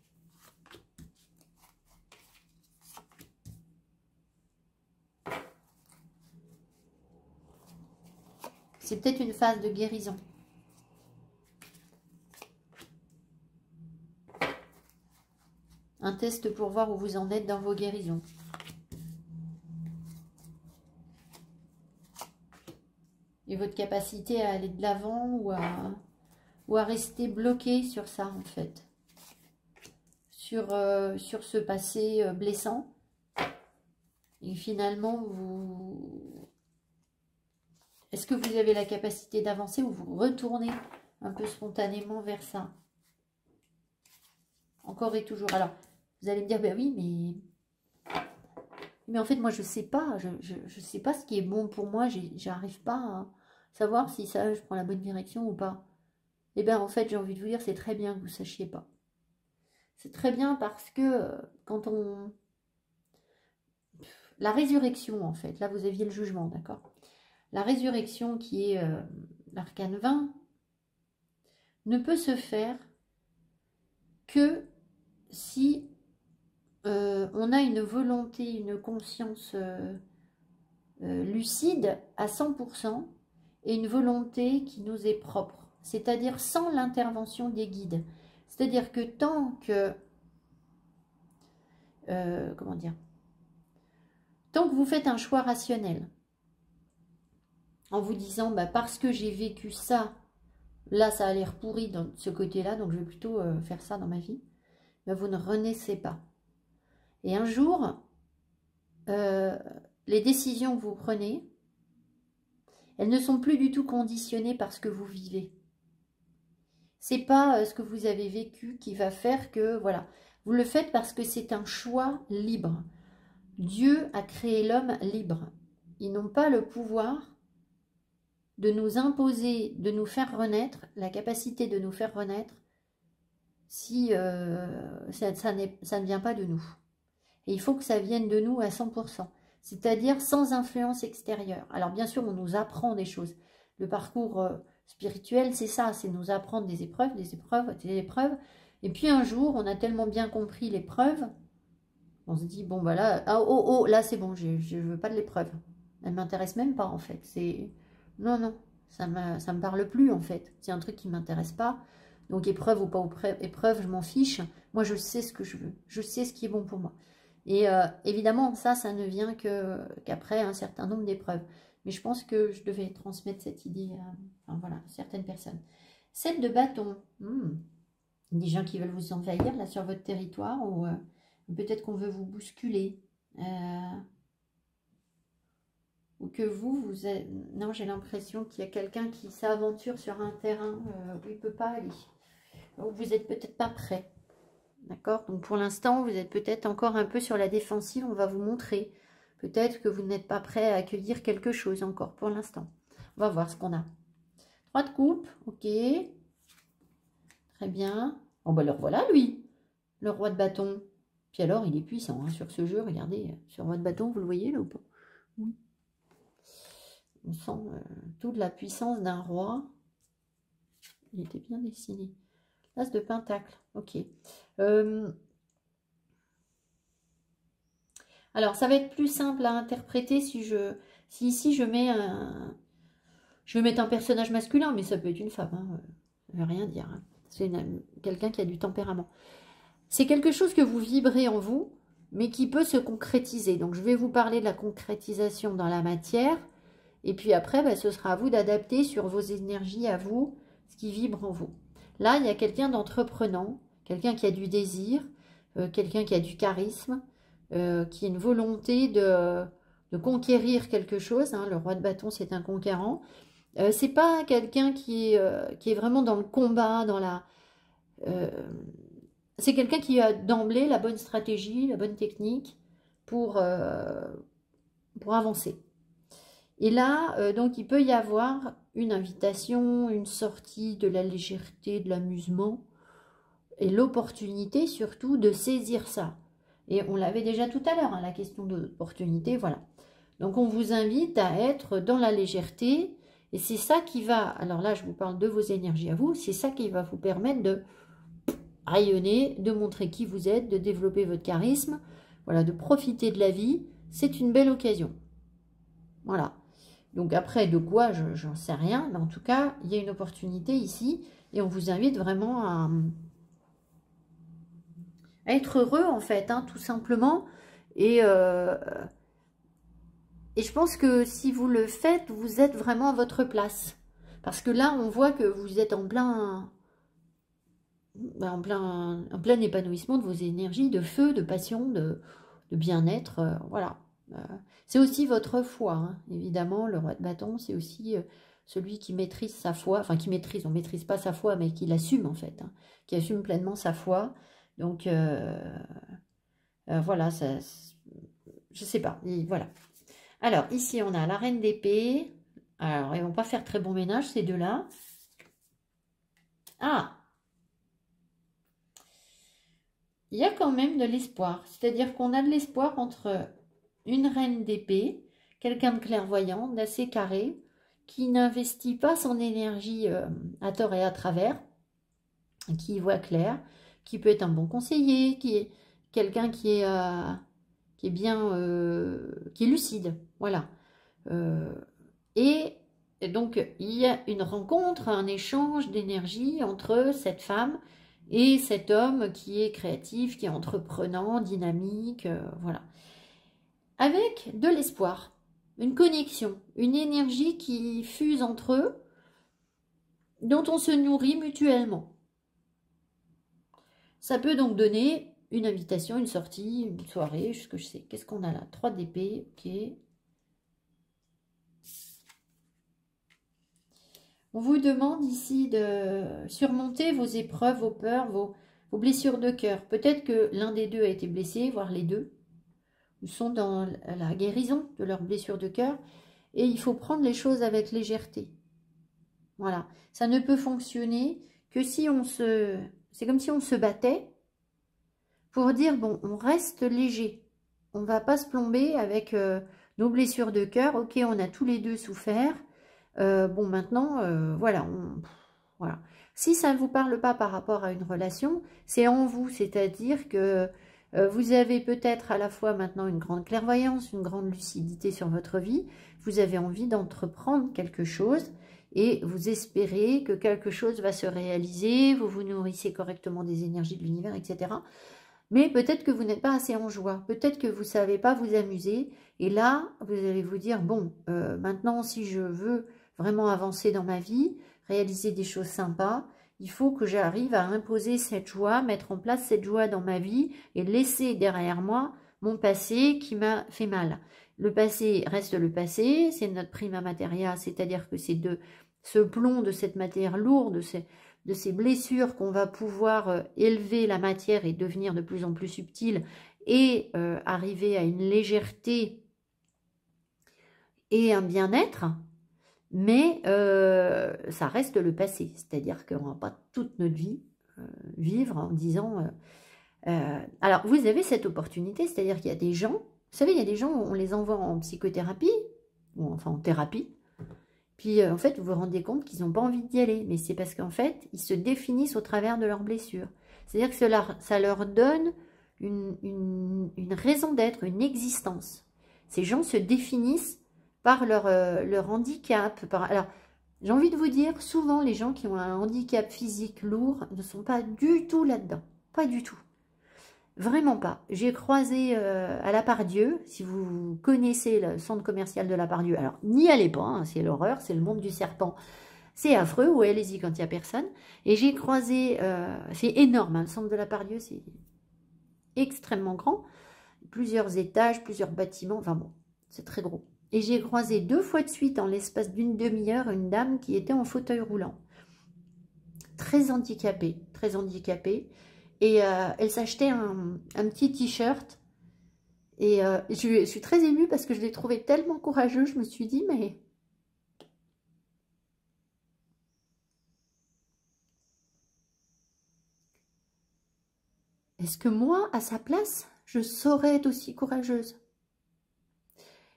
C'est peut-être une phase de guérison. Un test pour voir où vous en êtes dans vos guérisons. Et votre capacité à aller de l'avant ou à rester bloqué sur ça, en fait. Sur ce passé blessant. Et finalement, est-ce que vous avez la capacité d'avancer ou vous retournez un peu spontanément vers ça? Encore et toujours. Alors, vous allez me dire, ben oui, mais en fait, moi, je ne sais pas. Je sais pas ce qui est bon pour moi. J'arrive pas à savoir si ça, je prends la bonne direction ou pas. Eh bien, en fait, j'ai envie de vous dire, c'est très bien que vous ne sachiez pas. C'est très bien parce que quand on... La résurrection, en fait, là, vous aviez le jugement, d'accord? La résurrection qui est l'arcane 20 ne peut se faire que si on a une volonté, une conscience lucide à 100% et une volonté qui nous est propre, c'est-à-dire sans l'intervention des guides. C'est-à-dire que tant que, comment dire, tant que vous faites un choix rationnel, en vous disant, bah, parce que j'ai vécu ça, là ça a l'air pourri dans ce côté-là, donc je vais plutôt faire ça dans ma vie, bah, vous ne renaissez pas. Et un jour, les décisions que vous prenez, elles ne sont plus du tout conditionnées par ce que vous vivez. C'est pas ce que vous avez vécu qui va faire que, voilà, vous le faites parce que c'est un choix libre. Dieu a créé l'homme libre. Ils n'ont pas le pouvoir de nous imposer, de nous faire renaître, la capacité de nous faire renaître, si ça ne vient pas de nous. Et il faut que ça vienne de nous à 100%, c'est-à-dire sans influence extérieure. Alors bien sûr, on nous apprend des choses. Le parcours spirituel, c'est ça, c'est nous apprendre des épreuves, des épreuves, des épreuves. Et puis un jour, on a tellement bien compris l'épreuve, on se dit, bon, bah là, ah, oh, là c'est bon, je ne veux pas de l'épreuve. Elle ne m'intéresse même pas en fait. Non, non, ça me parle plus en fait. C'est un truc qui ne m'intéresse pas. Donc épreuve ou pas épreuve, je m'en fiche. Moi, je sais ce que je veux. Je sais ce qui est bon pour moi. Et évidemment, ça ne vient qu'après un certain nombre d'épreuves. Mais je pense que je devais transmettre cette idée à certaines personnes. 7 de bâton. Des gens qui veulent vous envahir là sur votre territoire ou peut-être qu'on veut vous bousculer. Ou que vous êtes... Non, j'ai l'impression qu'il y a quelqu'un qui s'aventure sur un terrain où il ne peut pas aller. Ou vous n'êtes peut-être pas prêt. D'accord? Donc pour l'instant, vous êtes peut-être encore un peu sur la défensive. On va vous montrer. Peut-être que vous n'êtes pas prêt à accueillir quelque chose encore pour l'instant. On va voir ce qu'on a. 3 de coupe. Ok. Très bien. Oh bah le revoilà lui. Le roi de bâton. Puis alors, il est puissant hein, sur ce jeu. Regardez, sur roi de bâton, vous le voyez là ou pas? Oui. On sent toute la puissance d'un roi. Il était bien dessiné. L'as de pentacle. Ok. Alors, ça va être plus simple à interpréter si ici je mets un... Je vais mettre un personnage masculin, mais ça peut être une femme. Hein. Ça ne veut rien dire. Hein. C'est quelqu'un qui a du tempérament. C'est quelque chose que vous vibrez en vous, mais qui peut se concrétiser. Donc, je vais vous parler de la concrétisation dans la matière. Et puis après, bah, ce sera à vous d'adapter sur vos énergies à vous, ce qui vibre en vous. Là, il y a quelqu'un d'entreprenant, quelqu'un qui a du désir, quelqu'un qui a du charisme, qui a une volonté de conquérir quelque chose. Hein. Le roi de bâton, c'est un conquérant. C'est pas quelqu'un qui est vraiment dans le combat, dans la... c'est quelqu'un qui a d'emblée la bonne stratégie, la bonne technique pour avancer. Et là, donc, il peut y avoir une invitation, une sortie, de la légèreté, de l'amusement, et l'opportunité surtout de saisir ça. Et on l'avait déjà tout à l'heure, hein, la question de l'opportunité, voilà. Donc, on vous invite à être dans la légèreté, et c'est ça qui va, alors là, je vous parle de vos énergies à vous, c'est ça qui va vous permettre de rayonner, de montrer qui vous êtes, de développer votre charisme, voilà, de profiter de la vie. C'est une belle occasion. Voilà. Donc après, de quoi, j'en sais rien. Mais en tout cas, il y a une opportunité ici. Et on vous invite vraiment à être heureux, en fait, hein, tout simplement. Et je pense que si vous le faites, vous êtes vraiment à votre place. Parce que là, on voit que vous êtes en plein épanouissement de vos énergies, de feu, de passion, de bien-être. Voilà. C'est aussi votre foi, hein. Évidemment, le roi de bâton, c'est aussi celui qui maîtrise sa foi, enfin qui maîtrise, on ne maîtrise pas sa foi, mais qui l'assume en fait, hein, qui assume pleinement sa foi. Donc, voilà, ça, je sais pas, et voilà. Alors, ici, on a la reine d'épée. Alors, ils ne vont pas faire très bon ménage, ces deux-là. Ah! Il y a quand même de l'espoir, c'est-à-dire qu'on a de l'espoir entre une reine d'épée, quelqu'un de clairvoyant, d'assez carré, qui n'investit pas son énergie à tort et à travers, qui voit clair, qui peut être un bon conseiller, qui est quelqu'un qui est bien, qui est lucide, voilà. Et donc, il y a une rencontre, un échange d'énergie entre cette femme et cet homme qui est créatif, qui est entreprenant, dynamique, voilà. Avec de l'espoir, une connexion, une énergie qui fuse entre eux, dont on se nourrit mutuellement. Ça peut donc donner une invitation, une sortie, une soirée, ce que je sais. Qu'est-ce qu'on a là? 3 d'épée, ok. On vous demande ici de surmonter vos épreuves, vos peurs, vos blessures de cœur. Peut-être que l'un des deux a été blessé, voire les deux. sont dans la guérison de leurs blessures de cœur. Et il faut prendre les choses avec légèreté. Voilà. Ça ne peut fonctionner que si on se... C'est comme si on se battait pour dire, bon, on reste léger. On ne va pas se plomber avec nos blessures de cœur. Ok, on a tous les deux souffert. Bon, maintenant, voilà, voilà. Si ça ne vous parle pas par rapport à une relation, c'est en vous. C'est-à-dire que vous avez peut-être à la fois maintenant une grande clairvoyance, une grande lucidité sur votre vie. Vous avez envie d'entreprendre quelque chose et vous espérez que quelque chose va se réaliser. Vous vous nourrissez correctement des énergies de l'univers, etc. Mais peut-être que vous n'êtes pas assez en joie, peut-être que vous ne savez pas vous amuser. Et là, vous allez vous dire, bon, maintenant, si je veux vraiment avancer dans ma vie, réaliser des choses sympas, il faut que j'arrive à imposer cette joie, mettre en place cette joie dans ma vie et laisser derrière moi mon passé qui m'a fait mal. Le passé reste le passé, c'est notre prima materia, c'est-à-dire que c'est de ce plomb, de cette matière lourde, de ces blessures qu'on va pouvoir élever la matière et devenir de plus en plus subtile et arriver à une légèreté et un bien-être, mais ça reste le passé. C'est-à-dire qu'on ne va pas toute notre vie vivre en disant... alors, vous avez cette opportunité, c'est-à-dire qu'il y a des gens, vous savez, il y a des gens, on les envoie en psychothérapie, ou enfin en thérapie, puis en fait, vous vous rendez compte qu'ils n'ont pas envie d'y aller. Mais c'est parce qu'en fait, ils se définissent au travers de leurs blessures. C'est-à-dire que ça leur donne une raison d'être, une existence. Ces gens se définissent par leur handicap. Alors, j'ai envie de vous dire, souvent, les gens qui ont un handicap physique lourd ne sont pas du tout là-dedans. Pas du tout. Vraiment pas. J'ai croisé à La Part-Dieu, si vous connaissez le centre commercial de La Part-Dieu, alors n'y allez pas, hein, c'est l'horreur, c'est le monde du serpent, c'est affreux, ou allez-y quand il n'y a personne. Et j'ai croisé, c'est énorme, hein, le centre de La Part-Dieu, c'est extrêmement grand, plusieurs étages, plusieurs bâtiments, enfin bon, c'est très gros. Et j'ai croisé 2 fois de suite, en l'espace d'une demi-heure, une dame qui était en fauteuil roulant, très handicapée, très handicapée. Et elle s'achetait un petit t-shirt. Et je suis très émue parce que je l'ai trouvé tellement courageux. Je me suis dit, mais... est-ce que moi, à sa place, je saurais être aussi courageuse?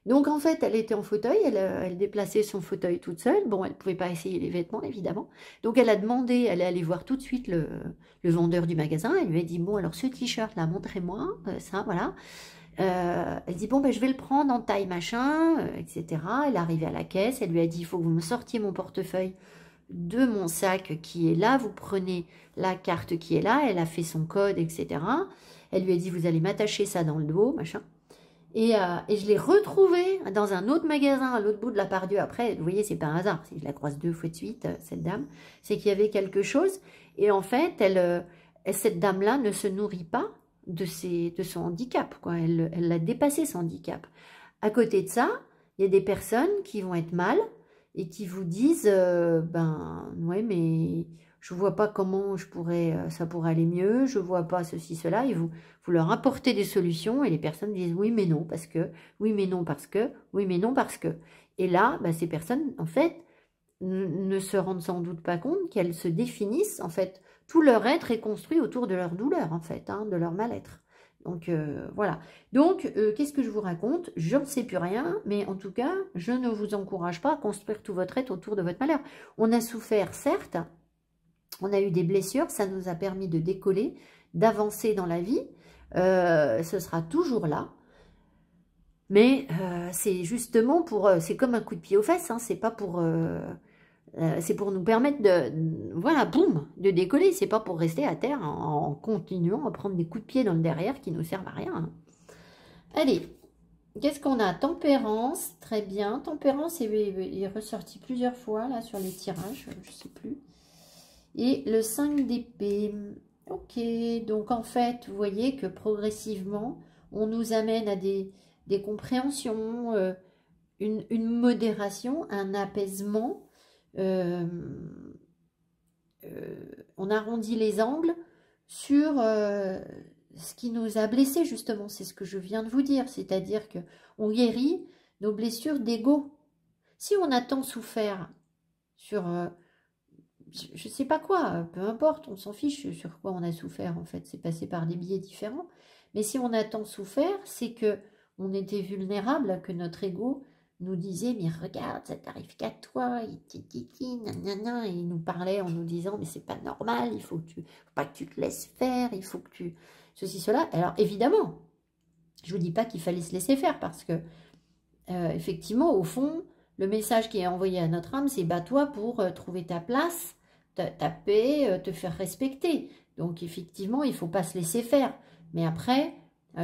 Donc en fait, elle était en fauteuil, elle déplaçait son fauteuil toute seule. Bon, elle ne pouvait pas essayer les vêtements, évidemment. Donc elle a demandé, elle est allée voir tout de suite le vendeur du magasin. Elle lui a dit, bon, alors ce t-shirt-là, montrez-moi, ça, voilà. Elle dit, bon, ben, je vais le prendre en taille, machin, etc. Elle est arrivée à la caisse, elle lui a dit, il faut que vous me sortiez mon portefeuille de mon sac qui est là. Vous prenez la carte qui est là. Elle a fait son code, etc. Elle lui a dit, vous allez m'attacher ça dans le dos, machin. Et je l'ai retrouvée dans un autre magasin à l'autre bout de La Part-Dieu. Après, vous voyez, c'est pas un hasard. Si je la croise 2 fois de suite, cette dame, c'est qu'il y avait quelque chose. Et en fait, cette dame-là ne se nourrit pas de son handicap, quoi. Elle a dépassé son handicap. À côté de ça, il y a des personnes qui vont être mal et qui vous disent, ben, ouais, mais je vois pas comment ça pourrait aller mieux, je vois pas ceci, cela, et vous leur apportez des solutions, et les personnes disent oui, mais non, parce que, oui, mais non, parce que, oui, mais non, parce que. Et là, ben, ces personnes, en fait, ne se rendent sans doute pas compte qu'elles se définissent, en fait, tout leur être est construit autour de leur douleur, en fait, hein, de leur mal-être. Donc, voilà. Donc, qu'est-ce que je vous raconte? Je ne sais plus rien, mais en tout cas, je ne vous encourage pas à construire tout votre être autour de votre malheur. On a souffert, certes, on a eu des blessures, ça nous a permis de décoller, d'avancer dans la vie, ce sera toujours là. Mais c'est justement pour... c'est comme un coup de pied aux fesses, hein, c'est pas pour... c'est pour nous permettre de... voilà, boum, de décoller. C'est pas pour rester à terre en continuant à prendre des coups de pied dans le derrière qui nous servent à rien. Hein. Allez, qu'est-ce qu'on a? Tempérance, très bien. Tempérance est ressorti plusieurs fois là sur les tirages, je sais plus. Et le 5 d'épée. Ok, donc en fait, vous voyez que progressivement, on nous amène à des compréhensions, une modération, un apaisement. On arrondit les angles sur ce qui nous a blessés, justement, c'est ce que je viens de vous dire, c'est-à-dire qu'on guérit nos blessures d'ego. Si on a tant souffert sur, je ne sais pas quoi, peu importe, on s'en fiche sur quoi on a souffert, en fait, c'est passé par des biais différents, mais si on a tant souffert, c'est que on était vulnérable, que notre ego nous disait, mais regarde, ça t'arrive qu'à toi, nanana, et il nous parlait en nous disant, mais c'est pas normal, faut pas que tu te laisses faire, il faut que tu... Ceci, cela. Alors, évidemment, je vous dis pas qu'il fallait se laisser faire, parce que, effectivement, au fond, le message qui est envoyé à notre âme, c'est bats-toi pour trouver ta place, ta paix, te faire respecter. Donc, effectivement, il ne faut pas se laisser faire. Mais après,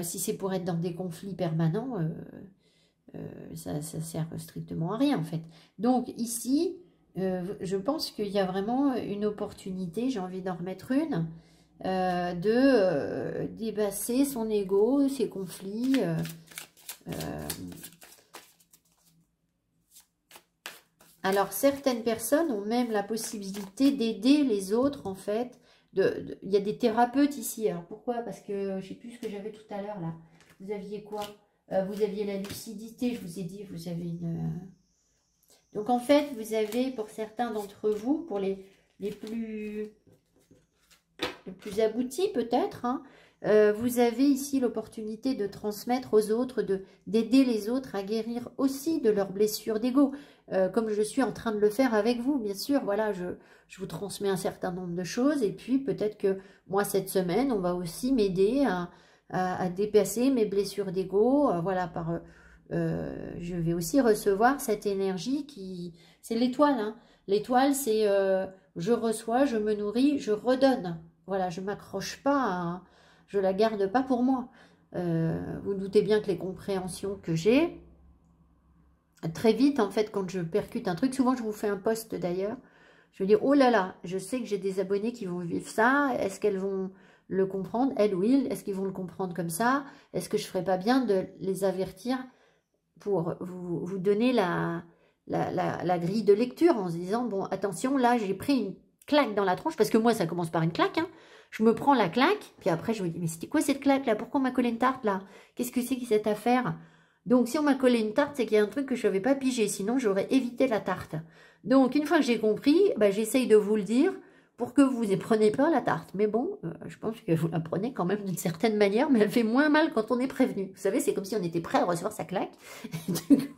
si c'est pour être dans des conflits permanents, ça sert strictement à rien, en fait. Donc, ici, je pense qu'il y a vraiment une opportunité, j'ai envie d'en remettre une, de dépasser son ego, ses conflits. Alors, certaines personnes ont même la possibilité d'aider les autres, en fait. Il y a des thérapeutes ici. Alors, pourquoi? Parce que je ne sais plus ce que j'avais tout à l'heure, là. Vous aviez quoi? Vous aviez la lucidité, je vous ai dit, vous avez une... Donc, en fait, vous avez, pour certains d'entre vous, pour les plus aboutis, peut-être, hein, vous avez ici l'opportunité de transmettre aux autres, d'aider les autres à guérir aussi de leurs blessures d'ego. Comme je suis en train de le faire avec vous, bien sûr, voilà, je vous transmets un certain nombre de choses, et puis peut-être que moi, cette semaine, on va aussi m'aider à dépasser mes blessures d'ego, voilà, je vais aussi recevoir cette énergie qui... C'est l'étoile, hein. L'étoile, c'est je reçois, je me nourris, je redonne. Voilà, je ne m'accroche pas, je ne la garde pas pour moi. Vous doutez bien que les compréhensions que j'ai, très vite, en fait, quand je percute un truc, souvent je vous fais un post d'ailleurs, je me dis, oh là là, je sais que j'ai des abonnés qui vont vivre ça, est-ce qu'elles vont le comprendre, elles ou ils, est-ce qu'ils vont le comprendre comme ça, est-ce que je ne ferais pas bien de les avertir pour vous donner la grille de lecture en se disant, bon, attention, là, j'ai pris une claque dans la tronche, parce que moi, ça commence par une claque, hein. Je me prends la claque, puis après, je me dis, mais c'était quoi cette claque, là? Pourquoi on m'a collé une tarte, là? Qu'est-ce que c'est que cette affaire? Donc, si on m'a collé une tarte, c'est qu'il y a un truc que je n'avais pas pigé, sinon, j'aurais évité la tarte. Donc, une fois que j'ai compris, bah, j'essaye de vous le dire pour que vous ne preniez pas la tarte. Mais bon, je pense que vous la prenez quand même d'une certaine manière, mais elle fait moins mal quand on est prévenu. Vous savez, c'est comme si on était prêt à recevoir sa claque. Du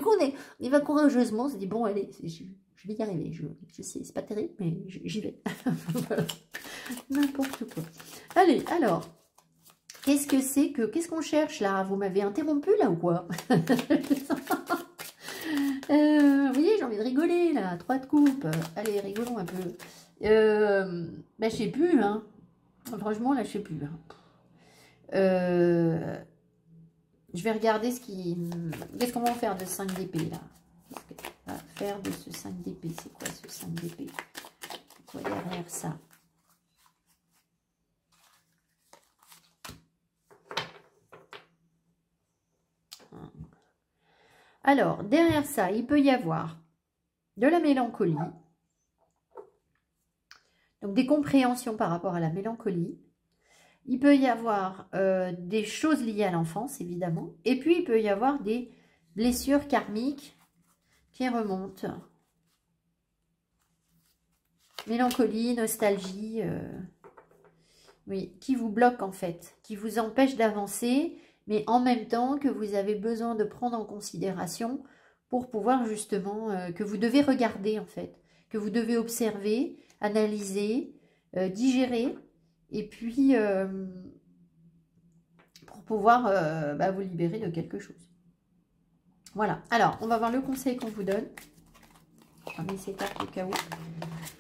coup, on y va courageusement, on se dit, bon, allez, je vais y arriver. Je sais, c'est pas terrible, mais j'y vais. N'importe quoi. Allez, alors, qu'est-ce qu'on cherche là? Vous m'avez interrompu là ou quoi? Vous voyez, j'ai envie de rigoler là, 3 de coupe. Allez, rigolons un peu. Bah, je sais plus, hein. Franchement, là, je sais plus. Hein. Je vais regarder qu'est-ce qu'on va faire de 5 d'épée là. Qu'est-ce qu'on va faire de ce 5 d'épée? C'est quoi ce 5 d'épée? C'est quoi derrière ça? Alors, derrière ça, il peut y avoir de la mélancolie. Donc, des compréhensions par rapport à la mélancolie. Il peut y avoir des choses liées à l'enfance, évidemment. Et puis, il peut y avoir des blessures karmiques qui remontent. Mélancolie, nostalgie, oui, qui vous bloquent en fait, qui vous empêchent d'avancer, mais en même temps que vous avez besoin de prendre en considération pour pouvoir justement, que vous devez regarder en fait, que vous devez observer, analyser, digérer, et puis pour pouvoir vous libérer de quelque chose. Voilà, alors on va voir le conseil qu'on vous donne. Je vais ces cartes au cas où.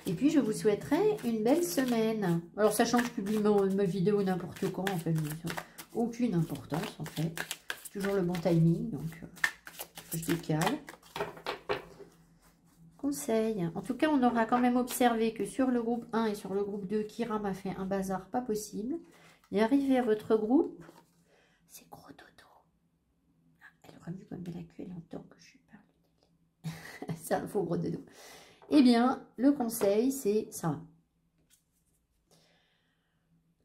Et puis je vous souhaiterais une belle semaine. Alors sachant que je publie ma vidéo n'importe quand, en fait, aucune importance en fait. Toujours le bon timing, donc je décale. Conseil. En tout cas, on aura quand même observé que sur le groupe 1 et sur le groupe 2, Kira m'a fait un bazar pas possible. Et arrivé à votre groupe, c'est gros dodo. Elle aura mieux comme la queue longtemps que je parle. C'est un faux gros dodo. Eh bien, le conseil, c'est ça.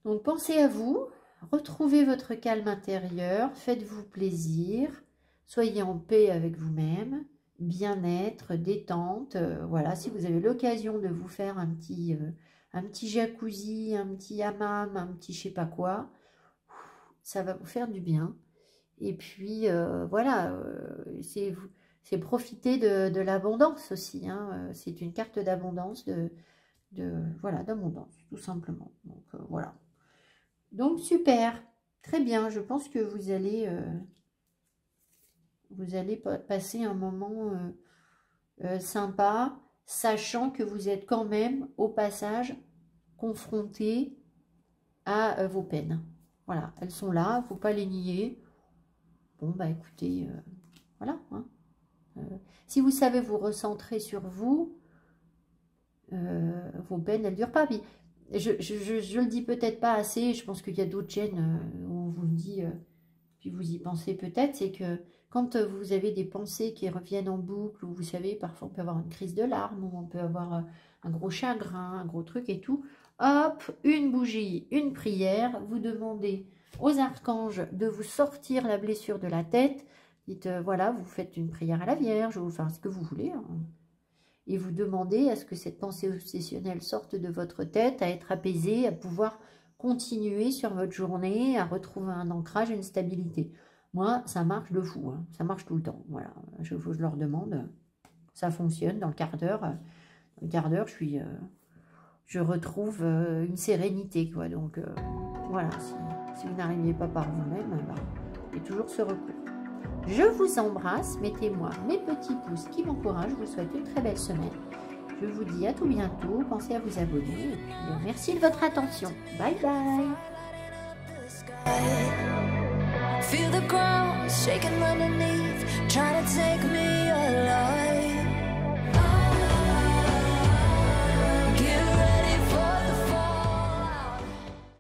Donc, pensez à vous, retrouvez votre calme intérieur, faites-vous plaisir, soyez en paix avec vous-même, bien-être, détente. Voilà, si vous avez l'occasion de vous faire un petit jacuzzi, un petit hammam, un petit je sais pas quoi, ça va vous faire du bien. Et puis, voilà, c'est profiter de l'abondance aussi. Hein. C'est une carte d'abondance, voilà, d'abondance, tout simplement. Donc, voilà. Donc, super. Très bien. Je pense que vous allez passer un moment sympa, sachant que vous êtes quand même, au passage, confronté à vos peines. Voilà, elles sont là, il ne faut pas les nier. Bon, bah écoutez, voilà. Hein. Si vous savez vous recentrer sur vous, vos peines, elles ne durent pas. Puis, je le dis peut-être pas assez, je pense qu'il y a d'autres chaînes où on vous le dit, puis vous y pensez peut-être, c'est que quand vous avez des pensées qui reviennent en boucle, ou vous savez, parfois on peut avoir une crise de larmes, ou on peut avoir un gros chagrin, un gros truc et tout, hop, une bougie, une prière, vous demandez aux archanges de vous sortir la blessure de la tête, dites, voilà, vous faites une prière à la Vierge, ou enfin ce que vous voulez, hein, et vous demandez à ce que cette pensée obsessionnelle sorte de votre tête, à être apaisée, à pouvoir continuer sur votre journée, à retrouver un ancrage, une stabilité. Moi, ça marche de fou, hein. Ça marche tout le temps. Voilà, je leur demande, ça fonctionne dans le quart d'heure. Dans le quart d'heure, je retrouve une sérénité, quoi. Donc, voilà, si vous n'arrivez pas par vous-même, bah, il y a toujours ce recours. Je vous embrasse, mettez-moi mes petits pouces qui m'encouragent. Je vous souhaite une très belle semaine. Je vous dis à tout bientôt. Pensez à vous abonner. Et puis, merci de votre attention. Bye bye. Feel the ground shaking underneath, trying to take me alive.